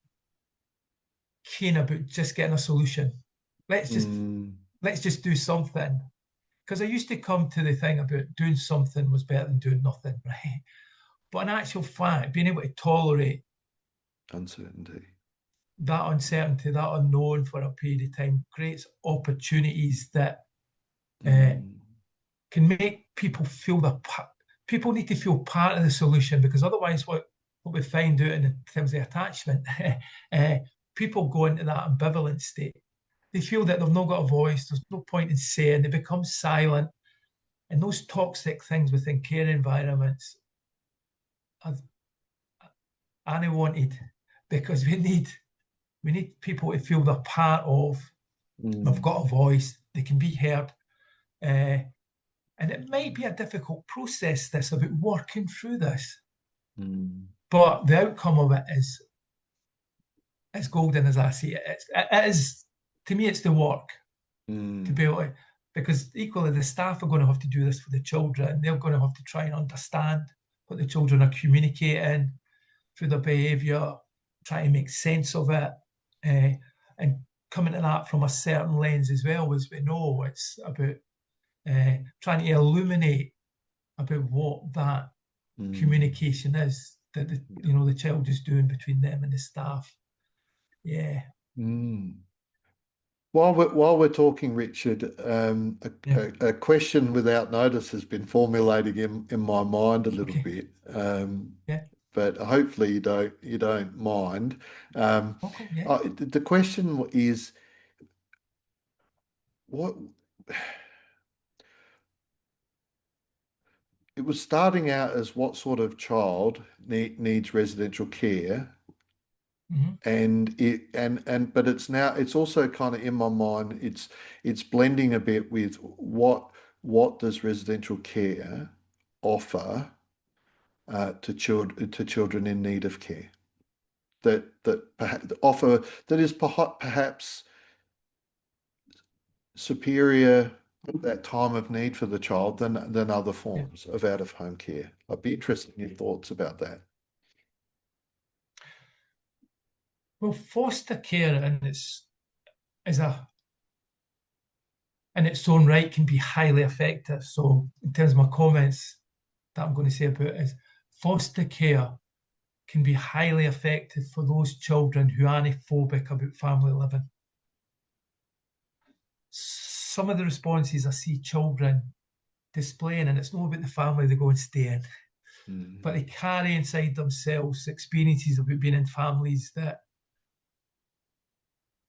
keen about just getting a solution. Let's just Mm, let's just do something. Because I used to come to the thing about doing something was better than doing nothing, right? But in actual fact, being able to tolerate uncertainty. that uncertainty, that unknown for a period of time creates opportunities that Mm, can make people feel people need to feel part of the solution, because otherwise what we find out in terms of attachment, people go into that ambivalent state. They feel that they've not got a voice, there's no point in saying, they become silent. And those toxic things within care environments are unwanted, because we need people to feel they're part of, they've mm, got a voice, they can be heard. And it might be a difficult process, this, about working through this. mm, But the outcome of it is golden, as I see it. It is, to me, it's the work to mm, be able to, because equally the staff are going to have to do this for the children. They're going to have to try and understand what the children are communicating through their behaviour, try to make sense of it, and coming at that from a certain lens as well. As we know, it's about trying to illuminate about what that mm, communication is that yeah. the child is doing between them and the staff. Yeah, Mm. While we're talking, Richard, yeah, a question without notice has been formulating in my mind a little okay, bit, yeah, but hopefully you don't mind. Um, okay, yeah, the question is what it was starting out as what sort of child needs residential care, mm-hmm, but it's also kind of in my mind it's blending a bit with what does residential care offer to children in need of care that perhaps offer that is perhaps superior at that time of need for the child than other yeah. forms of out of home care. I'd be interested in your thoughts about that. Well, foster care is a in its own right can be highly effective. So, in terms of my comments that I'm going to say about is foster care can be highly effective for those children who aren't phobic about family living. Some of the responses I see children displaying, and it's not about the family they go and stay in, but Mm, they carry inside themselves experiences about being in families that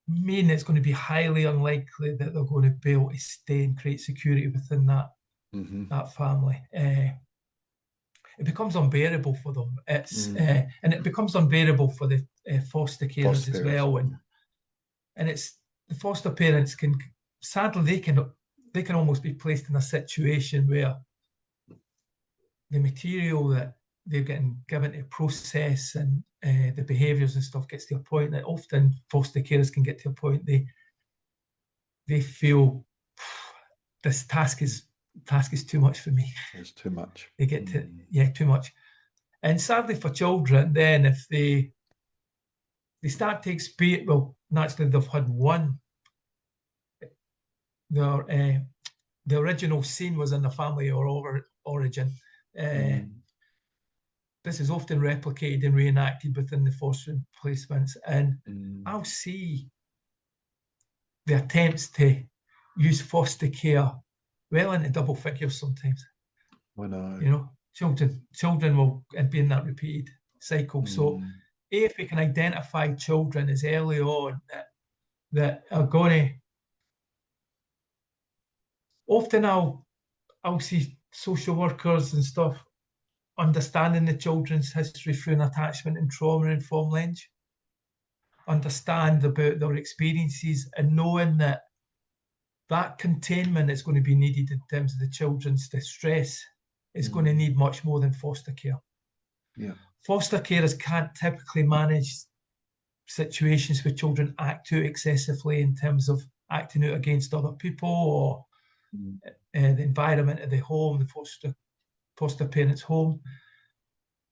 mean it's going to be highly unlikely that they're going to be able to stay and create security within hmm that family. It becomes unbearable for them. mm. And it becomes unbearable for the foster carers Foster as parents. well. And it's the foster parents can, sadly, they can almost be placed in a situation where the material that they're getting given to process and the behaviours and stuff gets to a point that often foster carers can get to a point they feel this task is too much for me. It's too much. They get to too much. And sadly for children, then if they start to experience, well, naturally they've had one, the original scene was in the family or origin. Mm, This is often replicated and reenacted within the foster placements, and mm, I'll see the attempts to use foster care well into double figures sometimes. I know. You know, children will be in that repeated cycle. So Mm, if we can identify children as early on that are going to, often I'll see social workers and stuff understanding the children's history through an attachment and trauma informed lens, understand about their experiences and knowing that that containment is going to be needed in terms of the children's distress is going to mm, need much more than foster care. yeah. Foster carers can't typically manage situations where children act too excessively in terms of acting out against other people or Mm, the environment of the home, the foster parents' home.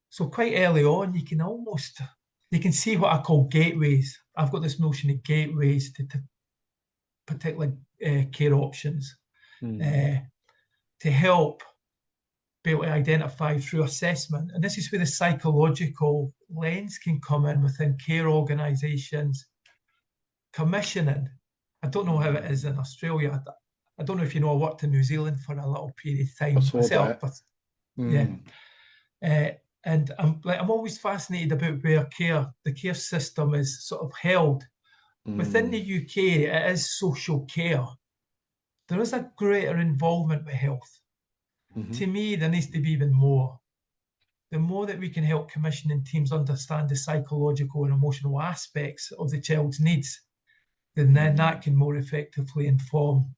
So quite early on, you can see what I call gateways. I've got this notion of gateways to particular care options mm, uh, to help be able to identify through assessment. And this is where the psychological lens can come in within care organisations. Commissioning, I don't know how it is mm. in Australia. I don't know if you know, I worked in New Zealand for a little period of I time saw myself, that. but yeah. Mm, Uh, and I'm always fascinated about where the care system is sort of held. Within the mm, UK, it is social care. There is a greater involvement with health. mhm, To me, there needs to be even more. The more that we can help commissioning teams understand the psychological and emotional aspects of the child's needs, then that mm, can more effectively inform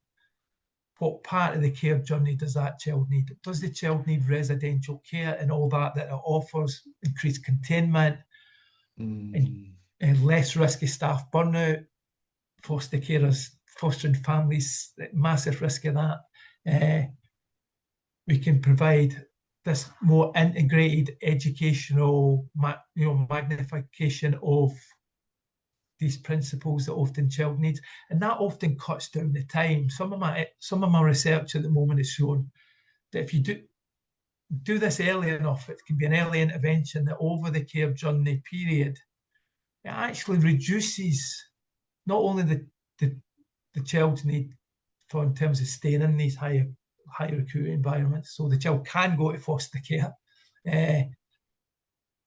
what part of the care journey does that child need? Does the child need residential care and all that it offers, increased containment and, mm, less risky staff burnout, foster carers, fostering families, massive risk of that. We can provide this more integrated educational, magnification of these principles that often child needs, and that often cuts down the time. Some of my research at the moment has shown that if you do this early enough, it can be an early intervention that over the care journey period, it actually reduces not only the child's need for in terms of staying in these higher acuity environments, so the child can go to foster care,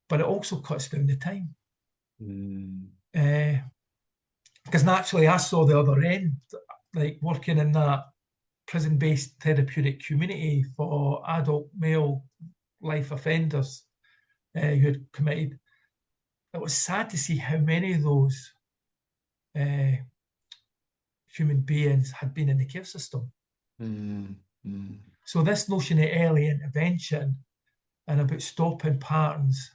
but it also cuts down the time. mm. Because naturally, I saw the other end, like working in that prison-based therapeutic community for adult male life offenders who had committed. It was sad to see how many of those uh, human beings had been in the care system. Mm, mm, So this notion of early intervention and about stopping patterns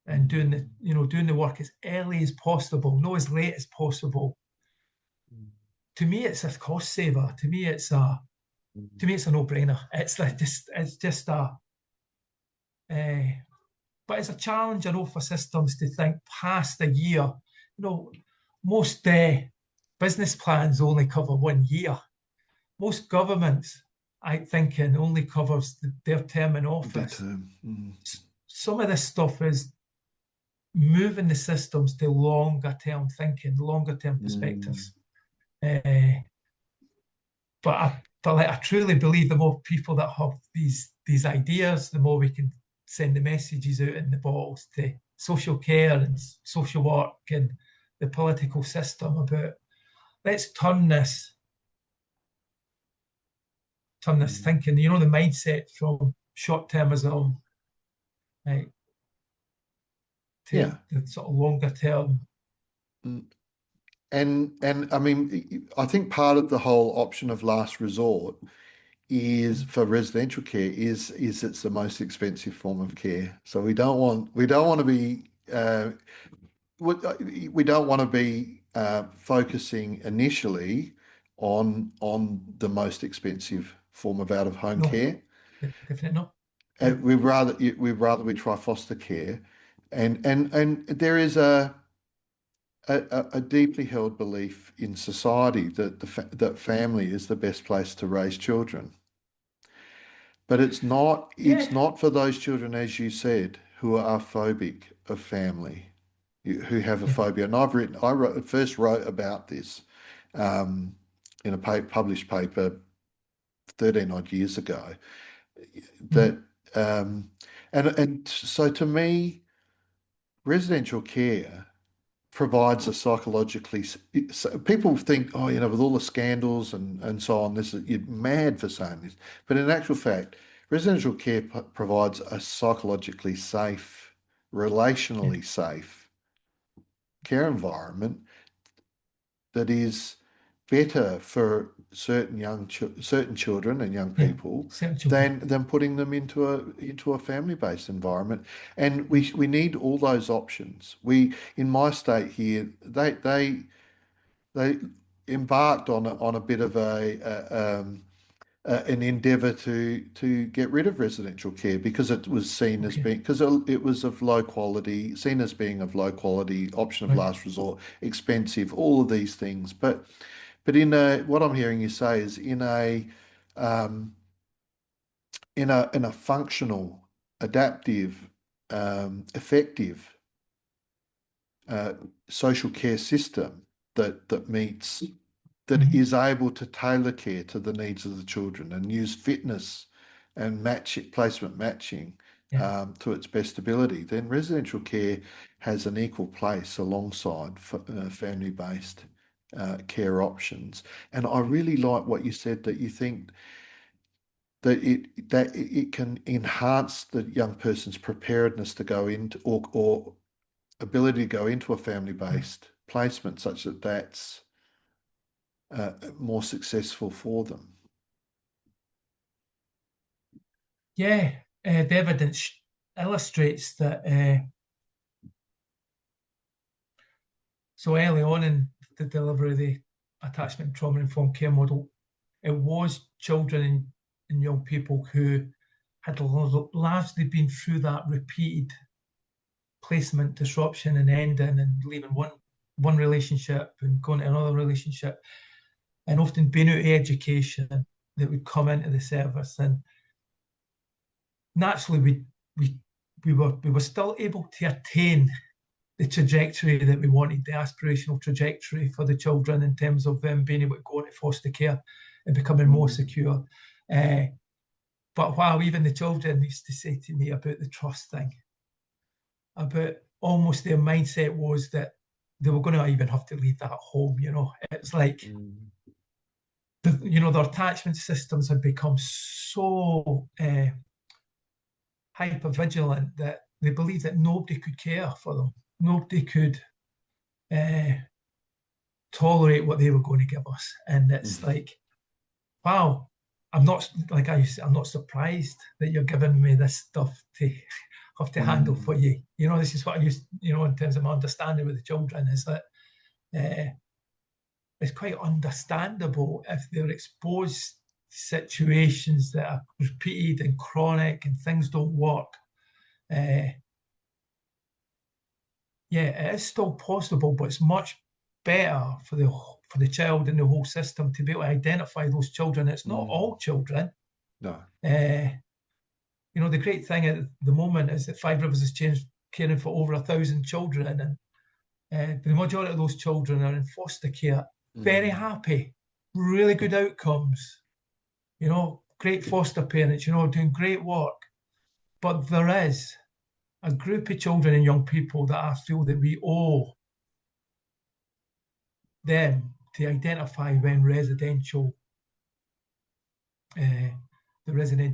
and mm, doing the work as early as possible, not as late as possible. To me, it's a cost saver. To me, it's a no-brainer. It's just uh, but it's a challenge, I know, for systems to think past a year. Most business plans only cover 1 year. Most governments, I think, only covers their term in their office. term. Mm, Some of this stuff is moving the systems to longer term thinking, longer term mm, perspectives. Uh, but I truly believe the more people that have these ideas, the more we can send the messages out in the bottles to social care and social work and the political system about let's turn this mm. thinking, the mindset from short-termism, right, to Yeah. the sort of longer term. Mm. And I mean, I think part of the whole option of last resort is for residential care is it's the most expensive form of care. So we don't want to be we don't want to be focusing initially on the most expensive form of out of home No, care. definitely not. Yeah, We'd rather we try foster care, and there is a deeply held belief in society that that family is the best place to raise children. But it's not yeah, it's not for those children, as you said, who are phobic of family, who have a yeah, phobia. And first wrote about this um, in a published paper 13 odd years ago. That and so to me, residential care provides a psychologically. So people think, oh, with all the scandals and so on, you're mad for saying this, but in actual fact, residential care provides a psychologically safe, relationally safe care environment that is better for certain children and young people than putting them into a family-based environment. And we need all those options. In my state here, they embarked on a bit of an endeavour to get rid of residential care because it was seen as being because it was of low quality, seen as being of low quality, option of last resort, expensive, all of these things. But what I'm hearing you say is um, in a functional, adaptive, effective social care system that meets that is able to tailor care to the needs of the children and use fitness and placement matching to its best ability, then residential care has an equal place alongside family-based care options. And I really like what you said, that you think that it can enhance the young person's preparedness to go into or ability to go into a family-based placement such that that's more successful for them. Yeah, the evidence illustrates that. So early on in the delivery of the attachment trauma-informed care model, it was children and young people who had largely been through that repeated placement disruption and ending and leaving one relationship and going to another relationship, and often being out of education, that would come into the service. And naturally we were still able to attain the trajectory that we wanted, the aspirational trajectory for the children in terms of them being able to go into foster care and becoming more secure. But while even the children used to say to me about the trust thing, about almost their mindset was that they were going to even have to leave that home, It's like, their attachment systems had become so hyper vigilant that they believed that nobody could care for them. Nobody could tolerate what they were going to give us. And it's like, wow, I'm not surprised that you're giving me this stuff to have to handle for you. This is what I used, in terms of my understanding with the children, is that it's quite understandable if they're exposed to situations that are repeated and chronic and things don't work. It is still possible, but it's much better for the child and the whole system to be able to identify those children. It's not all children. No. The great thing at the moment is that Five Rivers has changed caring for over 1,000 children, and the majority of those children are in foster care, very happy, really good outcomes, great foster parents, doing great work. But there is a group of children and young people that I feel that we owe them to identify when the residential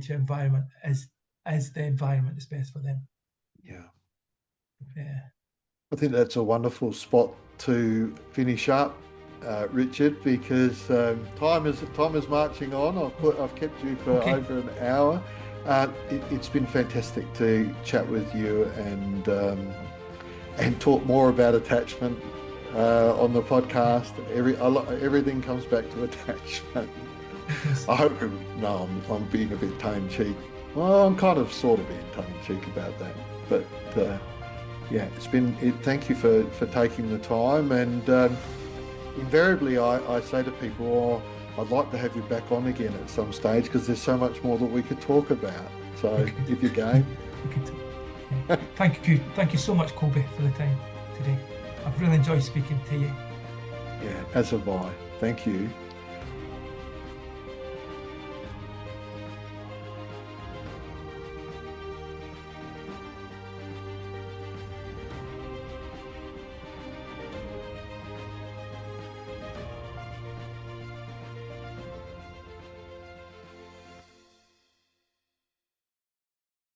environment is the environment that's best for them. Yeah. I think that's a wonderful spot to finish up, Richard, because time is marching on. I've kept you for over an hour. It's been fantastic to chat with you and talk more about attachment on the podcast. Everything comes back to attachment. I hope I'm being a bit tongue-in-cheek. Well, I'm kind of sort of being tongue-in-cheek about that, but thank you for taking the time. And invariably I say to people, I'd like to have you back on again at some stage because there's so much more that we could talk about. So if you're game. Thank you so much, Colby, for the time today. I've really enjoyed speaking to you. Yeah, as have I. Thank you.